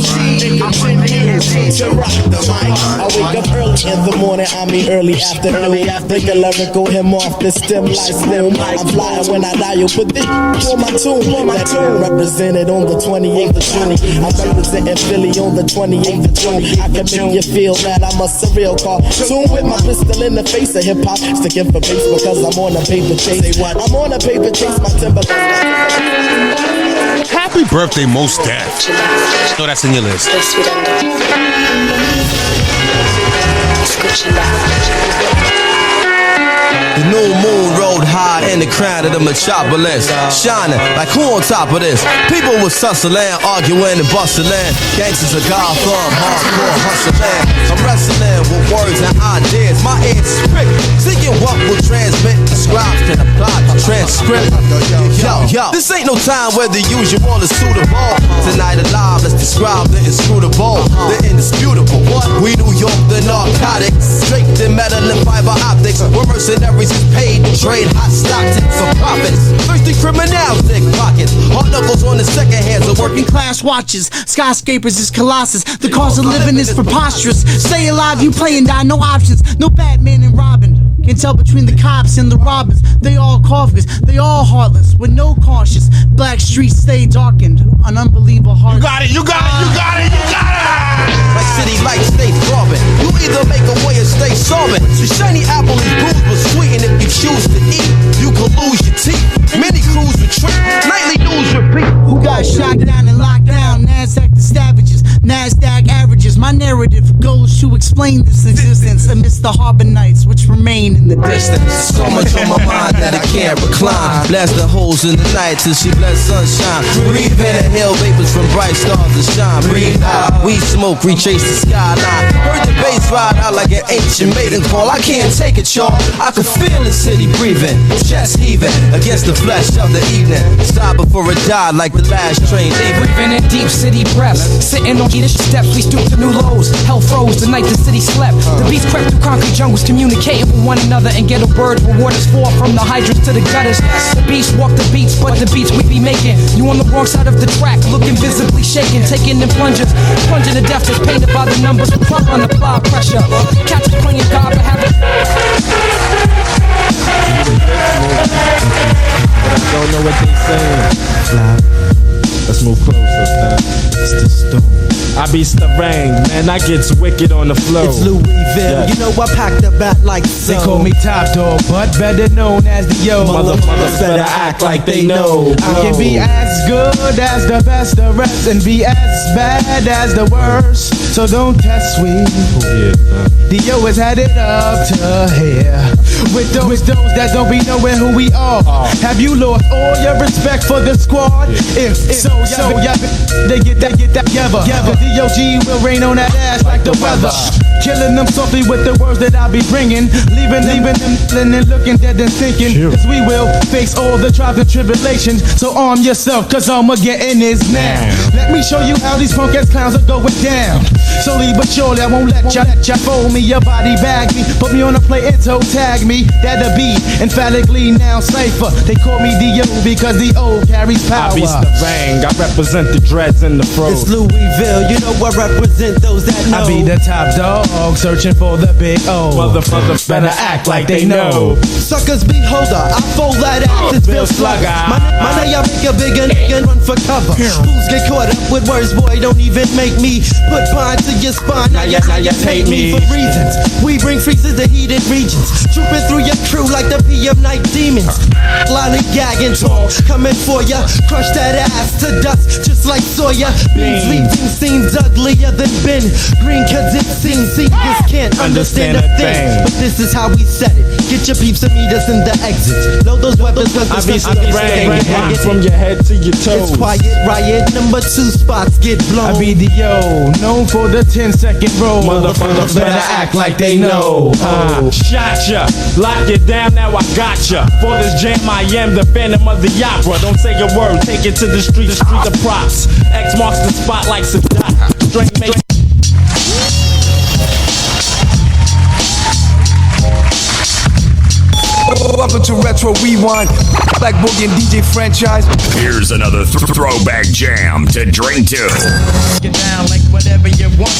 continue to rock the mic. I wake up early in the morning, I mean early afternoon. Think a lyrical him off the stem like Slim. I'm flying when I dial, put this on my tune. That tune represented on the 28th of June. I'm representing Philly on the 28th of June. I can make you feel that I'm a surreal cartoon with my pistol in the face of hip hop, sticking for bass because I'm on a paper chase. I'm on a paper chase, my Timberland. Happy birthday, Mos Def. No, that's in your list. The new moon rode high in the crown of the metropolis, shining like who on top of this? People was tussling, arguing and bustling. Gangsters of Gotham, hardcore hustling. I'm wrestling with words and ideas. My ears spit, seeking what will transmit. Scribes can apply the transcript. Yo, Yo, this ain't no time where the usual is suitable. Tonight alive, let's describe the inscrutable, the indisputable. What? We New York, the narcotics, draped in metal and fiber optics. Where mercenaries is paid to trade hot stocks for profits. Thirsty criminals, thick pockets. Hard knuckles on the second hands of working class watches. Skyscrapers is colossus. The cost of living is preposterous. Stay alive, you play and die, no options. No Batman and Robin. Can tell between the cops and the robbers. They all coffers, they all heartless, with no cautious. Black streets stay darkened, an unbelievable heart. You got it, you got it, you got it, you got it! Like city lights stay throbbing. You either make a way or stay solvent. The shiny apple is bruised but sweet, and if you choose to eat, you can lose your teeth. Many crews retreat, nightly news repeat. Who got shot down and locked down? NASDAQ the savages, NASDAQ averages. My narrative goes to explain this existence amidst the harbor nights which remain in the distance. So much on my mind that I can't recline. Blast the holes in the night till she bless sunshine. Breathe in and hail vapors from bright stars to shine. Breathe out, we smoke, retrace the skyline. Heard the bass ride out like an ancient maiden call. I can't take it, y'all. I can feel the city breathing, chest heaving against the flesh of the evening. Sigh before it died like the last train leaving. Breathing in deep city breaths, sitting on either steps, we stoop to new lows. Hell froze the night the city slept. The beats crept through concrete jungles, communicating with one another, and ghetto birds will waters fall from the hydrants to the gutters. The beast walk the beats, but the beats we be making. You on the wrong side of the track, looking visibly shaken, taking in plunges, plunging to death is painted by the numbers. Plug on the plow pressure, catch us playing God, but have it. But I don't know what they saying. Let's move closer, man. It's the storm. I be stirring, man, I gets wicked on the flow. It's Louisville, you know I packed the bat like so. They call me Top Dog, but better known as the Yo. Motherfuckers better act like they know. I can be as good as the best of rest and be as bad as the worst. So don't test me. The Yo has had it up to here. With those that don't be knowing who we are. Have you lost all your respect for the squad? If so, y'all they get that together. The DOG will rain on that ass like the weather. Killing them softly with the words that I be bringing. Leaving them and looking dead and thinking. Cause we will face all the trials and tribulations. So arm yourself, cause I'ma get in this now. Let me show you how these punk ass clowns are going down. Slowly but surely I won't let ya fold me, your body bag me. Put me on a plate and toe tag me. That'll be emphatically now safer. They call me D.O. because the O carries power. I be Stavang, I represent the dreads and the fro. It's Louisville, you know I represent those that know. I be the top dog, searching for the big O. Motherfuckers better act like they know. Suckers beholder, I fold that ass, it's Bill Slugger. My name, y'all make a bigger nigga run for cover. Fools get caught up with words, boy, don't even make me put pine to your spine. Now you hate me for reasons. We bring freezes to heated regions, trooping through your crew like the PM night demons. Line and gagging tall, coming for ya, crush that ass to dust just like Sawyer. Beans leaving seems uglier than Ben Green, cause it seems seniors can't understand a thing. But this is how we set it. Get your peeps and meet us in the exits. Load those weapons cause I be spraying from your head to your toes. It's quiet riot, number 2 spots get blown. I be the Yo, known for the 10-second roll. Motherfuckers better act like they know. Shot ya, lock you down, now I got ya. For this jam I am the phantom of the opera. Don't say a word, take it to the street of props. X marks the spot like Sadat. Drent make Welcome to Retro Rewind, Black Boogie and DJ Franchise. Here's another throwback jam to drink to. Get down like whatever you want.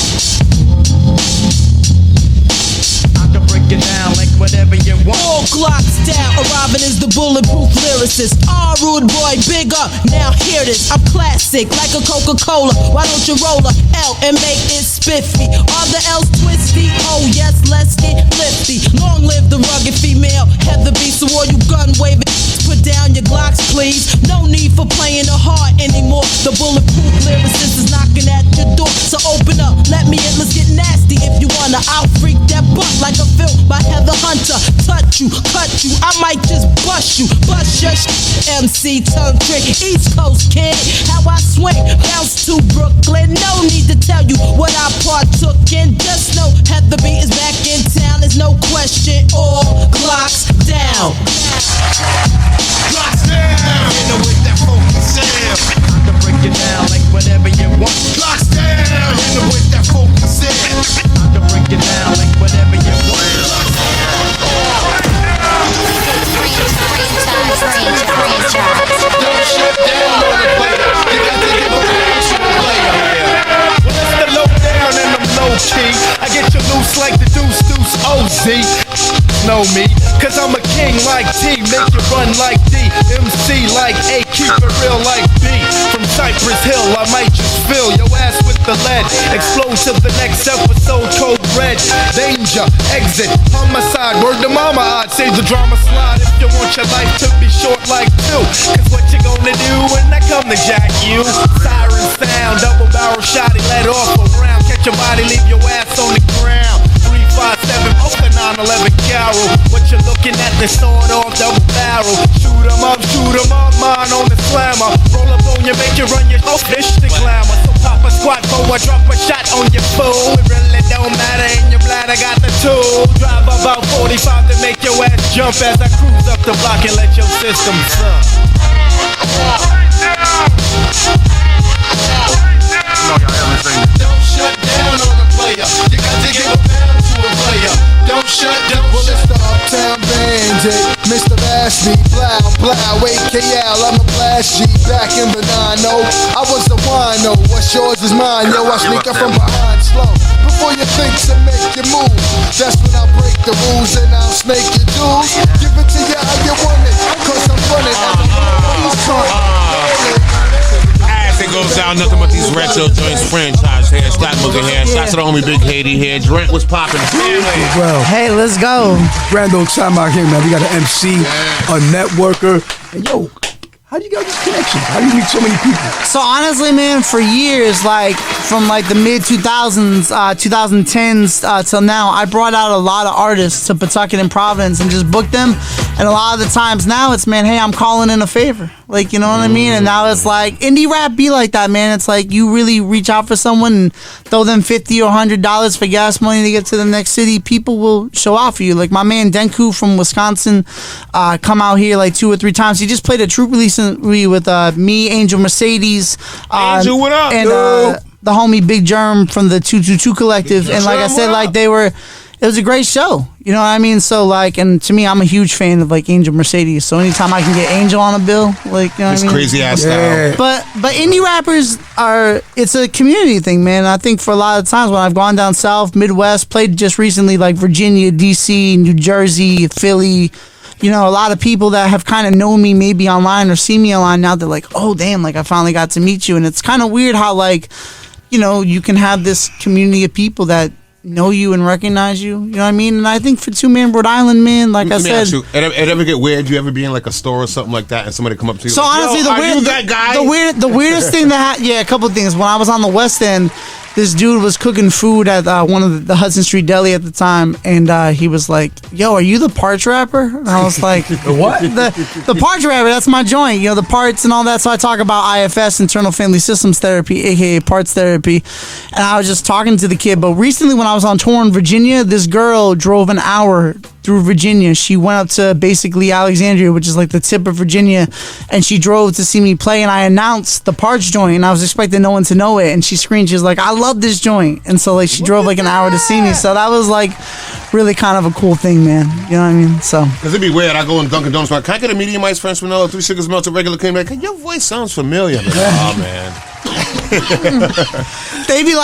I can break it down like whatever you want. All clocks down, arriving is the bulletproof lyricist. Rude boy, big up, now hear this. I'm classic, like a Coca-Cola. Why don't you roll a L and make it spiffy? Are the L's twisty? Oh yes, let's get lifty. Long live the rugged female Heather B. So all you gun waving, put down your Glocks, please. No need for playing the heart anymore. The bulletproof lyricist is knocking at your door. So open up, let me in, let's get nasty. If you wanna, I'll freak that butt like a film by Heather Hunter. Touch you, cut you, I might just bust you. Bust your MC tongue trick, East Coast kid. How I swing, bounce to Brooklyn. No need to tell you what I partook in. Just know Heather B is back in town. There's no question. All Glocks down. Glocks down. You know with that Z. Know me, cause I'm a king like T, make you run like D, MC like A, keep it real like B. From Cypress Hill, I might just fill your ass with the lead. Explode to the next episode, code red. Danger, exit, homicide, word to mama, I'd say the drama slide if you want your life to be short like two. Cause what you gonna do when I come to jack you? Siren sound, double barrel shotty, let off a round. Catch your body, leave your ass on the ground. 357, off the 911 Carol. What you looking at, they start off double barrel. Shoot 'em up, mine on the slammer. Roll up on you, make you run your whole fish to glamour. So pop a squat, forward, drop a shot on your fool. It really don't matter, in your bladder got the tool. Drive about 45 to make your ass jump as I cruise up the block and let your system suck. Don't shut down on a player. You got to give a pound to a player. Don't shut down. Well, it's the Uptown Bandit, Mr. Ashby, Blow, AKL, I'm a blast G. Back in the 9-0, I was the wino. What's yours is mine, yo. I sneak up from behind slow. Before you think to make your move, that's when I break the rules and I'll snake your dudes. Give it to you how you want it, cause I'm running as As it goes down, nothing but these retro joints franchise here. Stockbooker here. Shout to the homie Big Haiti here. Drent was popping. Well, hey, let's go. Grand old time out here, man. We got an MC, a networker. And yo, how do you get this connection? How do you meet so many people? So honestly, man, for years, like from like the mid 2000s, 2010s till now, I brought out a lot of artists to Pawtucket and Providence and just booked them. And a lot of the times now it's, man, hey, I'm calling in a favor. Like, you know what I mean? And now it's like, indie rap be like that, man. It's like you really reach out for someone and throw them $50 or $100 for gas money to get to the next city. People will show out for you. Like my man Denku from Wisconsin, come out here like 2 or 3 times. He just played a troop recently with me, Angel Mercedes. Angel, what up? And the homie Big Germ from the 222 Collective. And like I said, like it was a great show. You know what I mean? So like, and to me, I'm a huge fan of like Angel Mercedes. So anytime I can get Angel on a bill, like, you know what I mean? Crazy ass style. But indie rappers it's a community thing, man. I think for a lot of times when I've gone down south, Midwest, played just recently like Virginia, DC, New Jersey, Philly, you know, a lot of people that have kind of known me maybe online or see me online now, they're like, oh damn, like I finally got to meet you. And it's kind of weird how like, you know, you can have this community of people that know you and recognize you. You know what I mean? And I think for 2 Man Rhode Island, man, like I said, it ever get weird? You ever be in like a store or something like that, and somebody come up to you? So like, honestly, the weirdest thing that a couple of things. When I was on the West End, this dude was cooking food at one of the Hudson Street Deli at the time, and he was like, "Yo, are you the parts rapper?" And I was like, "What? The parts rapper? That's my joint. You know, the parts and all that." So I talk about IFS, Internal Family Systems Therapy, aka Parts Therapy, and I was just talking to the kid. But recently, when I was on tour in Virginia, this girl drove an hour through Virginia. She went up to basically Alexandria, which is like the tip of Virginia, and she drove to see me play, and I announced the parts joint, and I was expecting no one to know it, and she screamed, she was like, "I love this joint." And so like she drove like an hour to see me, so that was like really kind of a cool thing, man. You know what I mean? So because it'd be weird, I go in Dunkin' Donuts, like, can I get a medium ice French vanilla, 3 sugars melted, regular cream? Like, your voice sounds familiar. Like, oh man. They be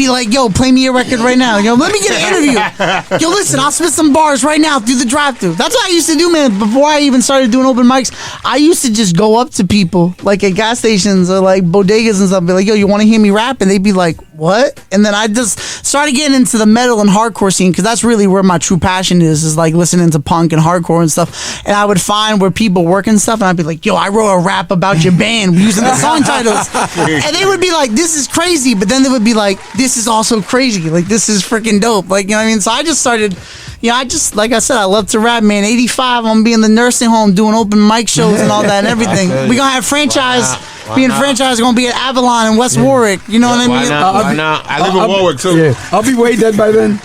like, yo, play me a record right now. Yo, let me get an interview. Yo, listen, I'll spit some bars right now through the drive-thru. That's what I used to do, man. Before I even started doing open mics, I used to just go up to people, like at gas stations or like bodegas and stuff, be like, yo, you want to hear me rap? And they'd be like, what? And then I just started getting into the metal and hardcore scene, because that's really where my true passion is like listening to punk and hardcore and stuff. And I would find where people work and stuff, and I'd be like, yo, I wrote a rap about your band using the song titles. And they would be like, this is crazy, but then they would be like, this is also crazy, like this is freaking dope, like, you know what I mean? So I just started, like I said, I love to rap, man. 85, I'm gonna be in the nursing home doing open mic shows and all that and everything. We gonna have franchise. Me and franchise gonna be at Avalon and West Warwick. You know what I mean? Why not? I live in Warwick too. Yeah, I'll be way dead by then.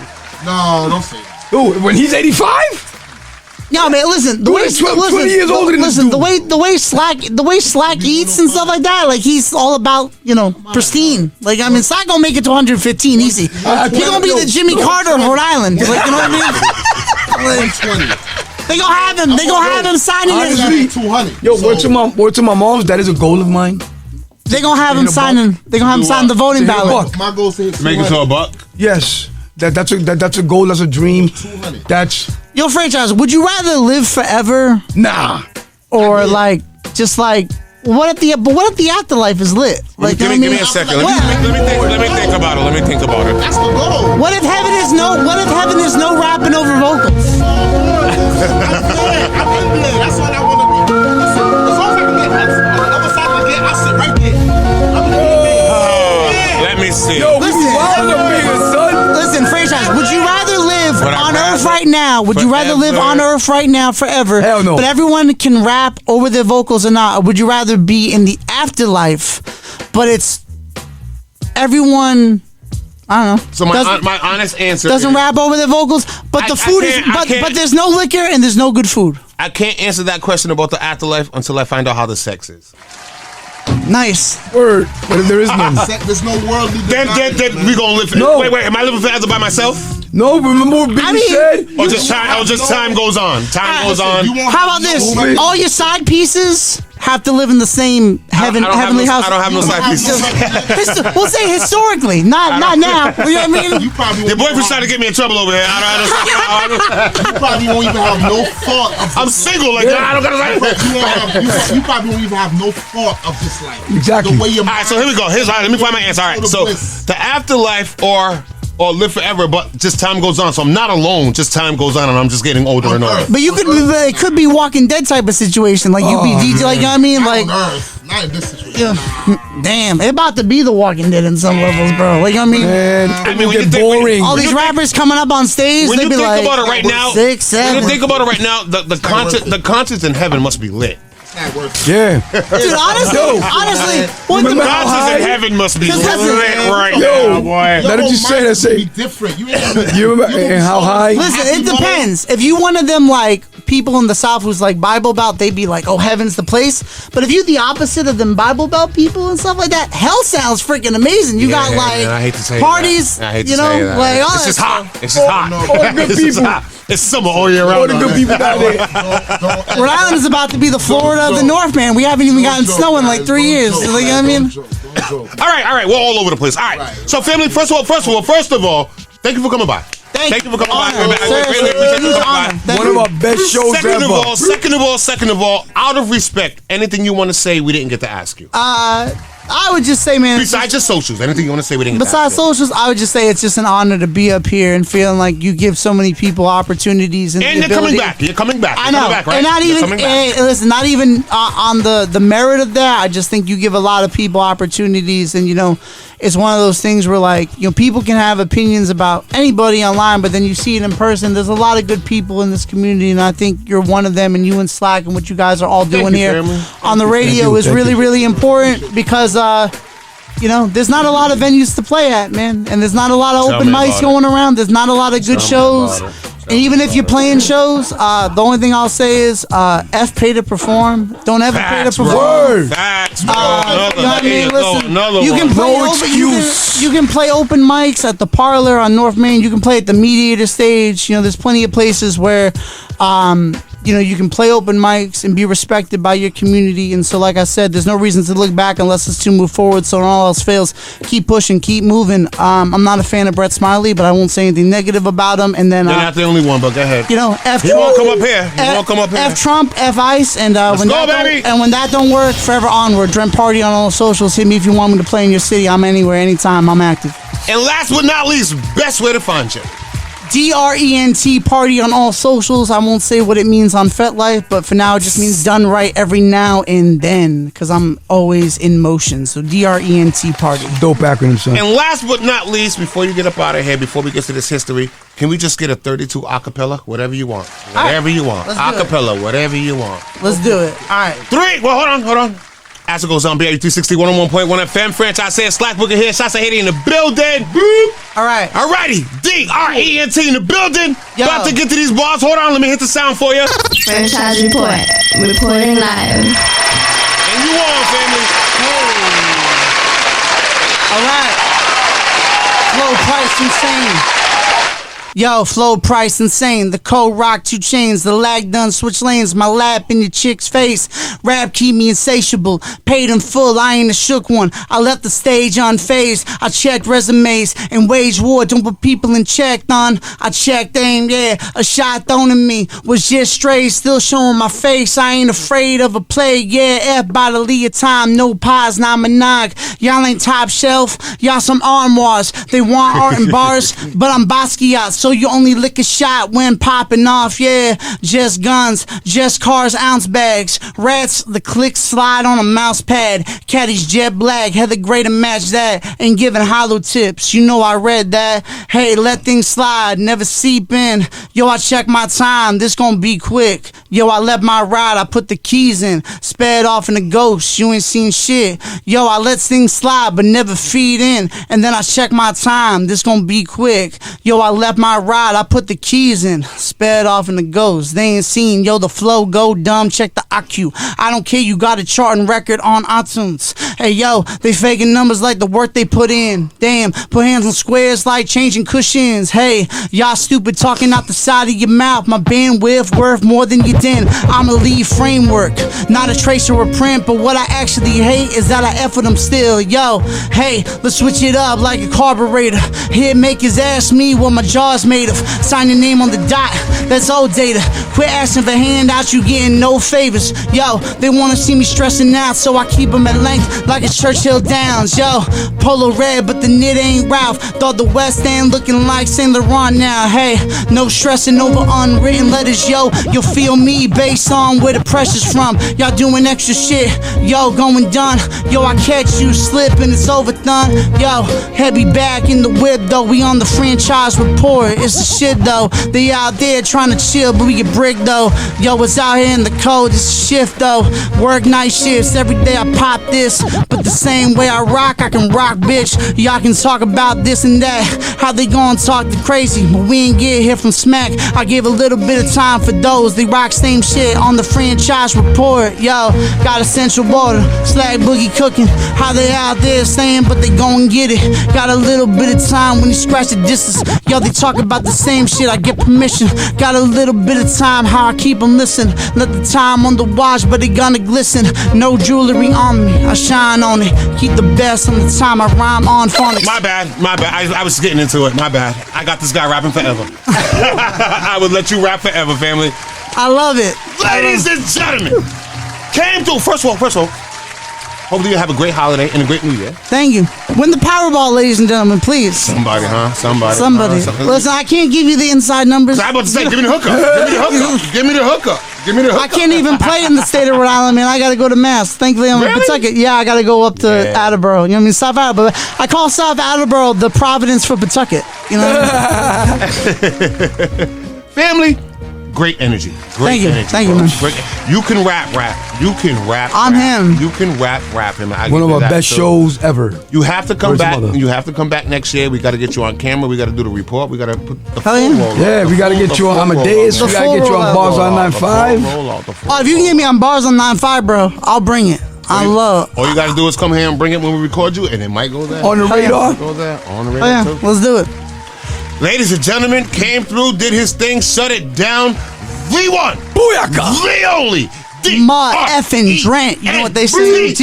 No, don't say that. Ooh, when he's 85? Yeah, man. Listen, the way 20 years older than listen, the way Slack eats and stuff like that. Like he's all about pristine. Like I mean, Slack gonna make it to 115 easy. He's gonna be the Jimmy Carter of Rhode Island. Like you know what I mean? They gonna have him. They gonna have him signing his. 200. Yo, word to my moms. That is a goal of mine. They gonna have him signing. They gonna have him sign the voting ballot. My goal is to make it to $1. Yes. That's a goal. That's a dream. That's Yo, franchise. Would you rather live forever? Nah. Or like just like what if the afterlife is lit? Like give me a second. Let me think about it. Let me think about it. That's the goal. What if heaven is no rapping over vocals? That's what I want to be. As long as I can get on the other side of the gate, I'll sit right there. Let me see. Yo, listen, franchise. Would you rather live on Earth right now? Would you rather live on Earth right now forever? Hell no. But everyone can rap over their vocals or not. Or would you rather be in the afterlife, but it's everyone? I don't know. So my honest answer doesn't is, rap over their vocals, but the food is but there's no liquor and there's no good food. I can't answer that question about the afterlife until I find out how the sex is. Nice. Word. But if there is none. There's no worldly. Then we gonna live. No. Wait. Am I living forever by myself? No. Remember what Biggie said? Or just time goes on. Time goes on. How about this? All your side pieces have to live in the same heavenly house. I don't have no side pieces. We'll say historically, not now. You know what I mean? Your boyfriend's trying to get me in trouble over here. You probably won't even have no thought of this. I'm single like that. I don't gotta You probably won't even have no thought of this life. Exactly. The way your all right, so here we go. Let me find my answer. All right, so the afterlife or live forever, but just time goes on. So I'm not alone. Just time goes on, and I'm just getting older and older. But it could be Walking Dead type of situation. Like you be DJ, like you know what I mean? Like on Earth, not in this situation. Damn, it about to be the Walking Dead in some levels, bro. Like you know what I mean? Man, I mean, when you get boring. All these rappers coming up on stage, When they you be think like, about it right now, 6, 7. when you think about it right now, the conscience in heaven must be lit. Yeah. Dude, honestly, what The the conscience in heaven must be lit right Yo, now, boy. Now that you say that, say different. you remember and how high? Listen, it depends. If you one of them like people in the South who's like Bible Belt, they'd be like, "Oh, heaven's the place." But if you the opposite of them Bible Belt people and stuff like that, hell sounds freaking amazing. You got like I hate to say parties, that. I hate to you know, say that. like all It's just that hot. stuff. It's just hot. All the good It's just people. hot. It's summer all year round. All the good people out there. Rhode Island is about to be the Florida of the North, man. We haven't even gotten snow in like 3 years. Like, you know what I mean? All right. We're all over the place. All right. So, family, first of all, thank you for coming by. Thank you for coming by. One of our best shows ever. Second of all, out of respect, anything you want to say we didn't get to ask you? I would just say, man. Besides just socials, anything you want to say we didn't get to Besides ask you? socials, I would just say it's just an honor to be up here and feeling like you give so many people opportunities and you're coming back. You're coming back. I know, Coming back, right? and not You're even coming back. listen, not even on the merit of that. I just think you give a lot of people opportunities, and you know, it's one of those things where like people can have opinions about anybody online, but then you see it in person. There's a lot of good people in this community, and I think you're one of them. And you and Slack and what you guys are all doing here on the radio is really, really important because. There's not a lot of venues to play at, man. And there's not a lot of open mics going around. There's not a lot of good shows. And even if you're playing shows, the only thing I'll say is F pay to perform. Don't ever pay to perform. Facts, bro. You know what I mean? Listen, you You can play open mics at the Parlor on North Main. You can play at the Mediator stage. There's plenty of places where you can play open mics and be respected by your community. And so, like I said, there's no reason to look back unless it's to move forward. So when all else fails, keep pushing, keep moving. I'm not a fan of Brett Smiley, but I won't say anything negative about him. And then you're not the only one, but go ahead. F He won't come up here. He won't come up here. F Trump, F Ice, and when that don't work, forever onward. Drent Party on all socials. Hit me if you want me to play in your city. I'm anywhere, anytime. I'm active. And last but not least, best way to find you. DRENT Party on all socials. I won't say what it means on FetLife, but for now it just means done right every now and then because I'm always in motion. So DRENT Party. Dope acronym, son. And last but not least, before you get up out of here, before we get to this history, can we just get a 32 acapella? Whatever you want. Whatever you want. Acapella, whatever you want. Let's do it. All right. 3. Well, hold on. As it goes on, BRU360, 101.1 FM. Franchise said Slack Booker here. Shots of Haiti in the building. All right. Alrighty. DRENT in the building. Yo. About to get to these bars. Hold on. Let me hit the sound for you. Franchise report. Reporting live. And you on, family. All right. Low price insane. Yo, flow price insane. The code rock 2 chains. The lag done switch lanes. My lap in your chick's face. Rap keep me insatiable. Paid in full, I ain't a shook one. I left the stage unfazed. I checked resumes and wage war. Don't put people in check, done. I checked aim, yeah. A shot thrown at me was just straight. Still showing my face. I ain't afraid of a play, yeah. F by the Leah time. No pies, not monog. Y'all ain't top shelf. Y'all some armoires. They want art and bars, but I'm Basquiat. So you only lick a shot when popping off, yeah. Just guns, just cars, ounce bags. Rats, the clicks slide on a mouse pad. Caddy's jet black, had the great to match that. Ain't giving hollow tips, you know I read that. Hey, let things slide, never seep in. Yo, I check my time, this gon' be quick. Yo, I left my ride, I put the keys in. Sped off in the ghost, you ain't seen shit. Yo, I let things slide, but never feed in. And then I check my time, this gon' be quick. Yo, I left my ride, I put the keys in. Sped off in the ghost, they ain't seen. Yo, the flow go dumb, check the IQ. I don't care, you got a charting record on iTunes. Hey, yo, they faking numbers like the work they put in. Damn, put hands on squares like changing cushions. Hey, y'all stupid talking out the side of your mouth. My bandwidth worth more than you did. I'm a lead framework, not a tracer or print. But what I actually hate is that I F with them still. Yo, hey, let's switch it up like a carburetor. Hit makers ask me what my jaw's made of. Sign your name on the dot, that's old data. Quit asking for handouts, you getting no favors. Yo, they wanna see me stressing out, so I keep them at length like it's Churchill Downs. Yo, polo red, but the knit ain't Ralph. Thought the West End looking like Saint Laurent now. Hey, no stressing over unwritten letters. Yo, you'll feel me based on where the pressure's from. Y'all doing extra shit, yo, going done. Yo, I catch you slipping, it's overdone. Yo, heavy back in the whip though, we on the franchise report. It's the shit though, they out there trying to chill, but we get bricked though. Yo, it's out here in the cold, it's a shift though. Work night shifts, every day I pop this. But the same way I can rock, bitch. Y'all can talk about this and that, how they gon' talk the crazy, but we ain't get here from smack. I give a little bit of time for those, they rock same shit on the franchise report. Yo, got essential water, slag boogie cooking, how they out there saying, but they gon' get it. Got a little bit of time when you scratch the distance. Yo, they talk about the same shit, I get permission. Got a little bit of time, how I keep them listening. Let the time on the watch, but they gonna glisten. No jewelry on me, I shine on it. Keep the best on the time I rhyme on phonics. My bad. I was getting into it. My bad. I got this guy rapping forever. I would let you rap forever, family. I love it. Ladies and gentlemen, came through. First of all, hopefully you have a great holiday and a great New Year. Thank you. Win the Powerball, ladies and gentlemen, please. Somebody, huh? Somebody. Listen, I can't give you the inside numbers. I'm about to say, give me the hookup. Give me the hookup. I can't even play in the state of Rhode Island, man. I gotta go to Mass. Thankfully, I'm in Pawtucket. Yeah, I gotta go up to Attleboro. You know what I mean? South Attleboro. I call South Attleboro the Providence for Pawtucket. You know what I mean? Family, great energy. Thank you, man. You can rap. You can rap. I'm him. You can rap him. One of our best shows ever. You have to come back. You have to come back next year. We got to get you on camera. We got to do the report. We got to put the full roll out. Yeah, we got to get you on Amadeus. We got to get you on Bars on 9.5. Oh, if you can get me on Bars on 9.5, bro, I'll bring it. All you got to do is come here and bring it when we record you, and it might go there. On the radar. Go there. On the radar. Oh, yeah. Let's do it. Ladies and gentlemen, came through, did his thing, shut it down. The one. Booyaka. The only. Mud effing Drent. You know what they say? Drent.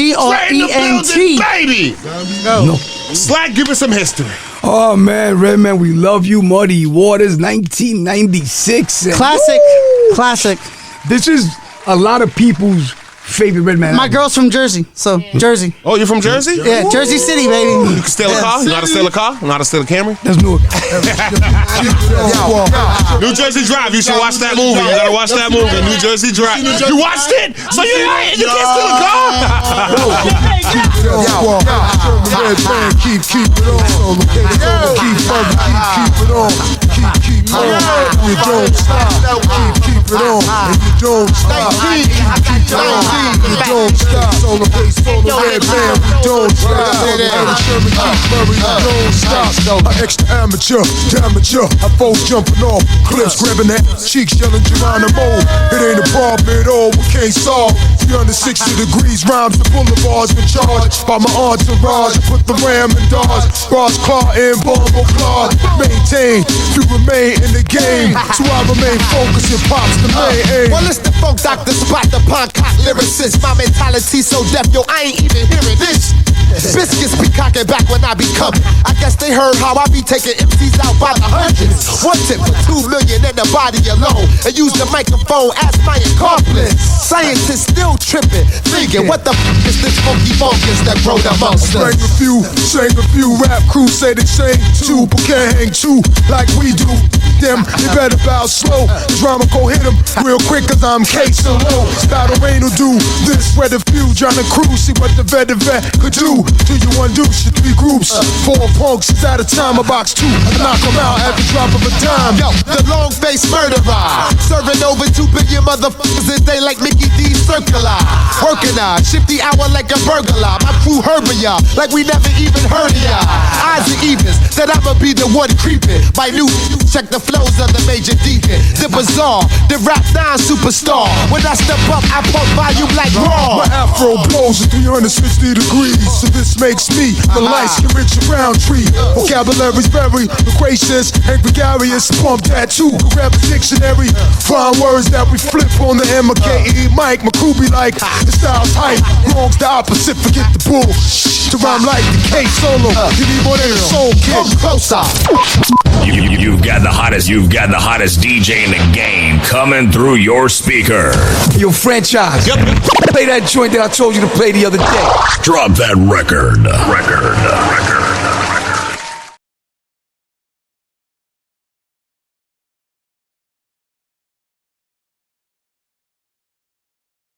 Baby. No. Slack, give us some history. Oh, man, Redman, we love you. Muddy Waters, 1996. Classic. This is a lot of people's favorite Redman. My girl's from Jersey, so Jersey. Oh, you're from Jersey? Yeah, Jersey City, baby. You can steal a car? You know how to steal a car? You know how to steal a Camry? That's new. New Jersey Drive. You should watch that movie. You gotta watch that movie. New Jersey Drive. You watched it? So you can't steal a car? Keep it on. Keep it on. Keep on. You don't stop. Keep it on. And you don't stop. Keep it on. You don't stop. Solar bass, solar red band. We don't stop. Don't stop. Extra amateur, I both jumping off cliffs, grabbing that cheeks, yelling Geronimo. It ain't a problem at all, we can't solve. 360 degrees, rhymes the boulevards been charged by my entourage. Put the ram in Dodge, bars claw and bombo claw. Maintain, you remain ain't in the game, so I remain focused and pops the main aim. Well, it's the folk doctor spot, the Poncock lyricist. My mentality so deaf, yo, I ain't even hearing this. Biscuits be cocking back when I be coming. I guess they heard how I be taking MCs out by the hundreds. One tip for 2 million in the body alone, and use the microphone as my accomplice. Scientists still tripping, thinking, what the f is this funky fungus that growed amongst us? Sang a few, rap crew say they sing too, but can't hang too like we do. Them, they better bow slow. Drama go hit them real quick, cause I'm casing low. Battle Rain will do this, where the few John and Crew see what the vet could do. Do you undo shit 3 groups? 4 punks is at a time, a box 2. I knock them out at the drop of a dime. Yo, the long face murderer, serving over 2 billion motherfuckers a day like Mickey D. Circular. Working shift the hour like a burglar. My crew herbing ya like we never even heard of ya. Eyes are evens, that I'ma be the one creeping. By new, check the flows of the major deacon. The bizarre, the rap 9 superstar. When I step up, I pump volume like raw. My afro blows at 360 degrees, so this makes me the light-skin Richard Roundtree. Vocabulary's very loquacious and gregarious. Pump that too, grab a dictionary. Find words that we flip on the MKE mic. My crew be like, the style's hype. Wrong's the opposite, forget the bull. To rhyme like the K solo. You need more than a soul kid. Closer. You've got the hottest DJ in the game coming through your speaker. Yo, Franchise. Play that joint that I told you to play the other day. Drop that record.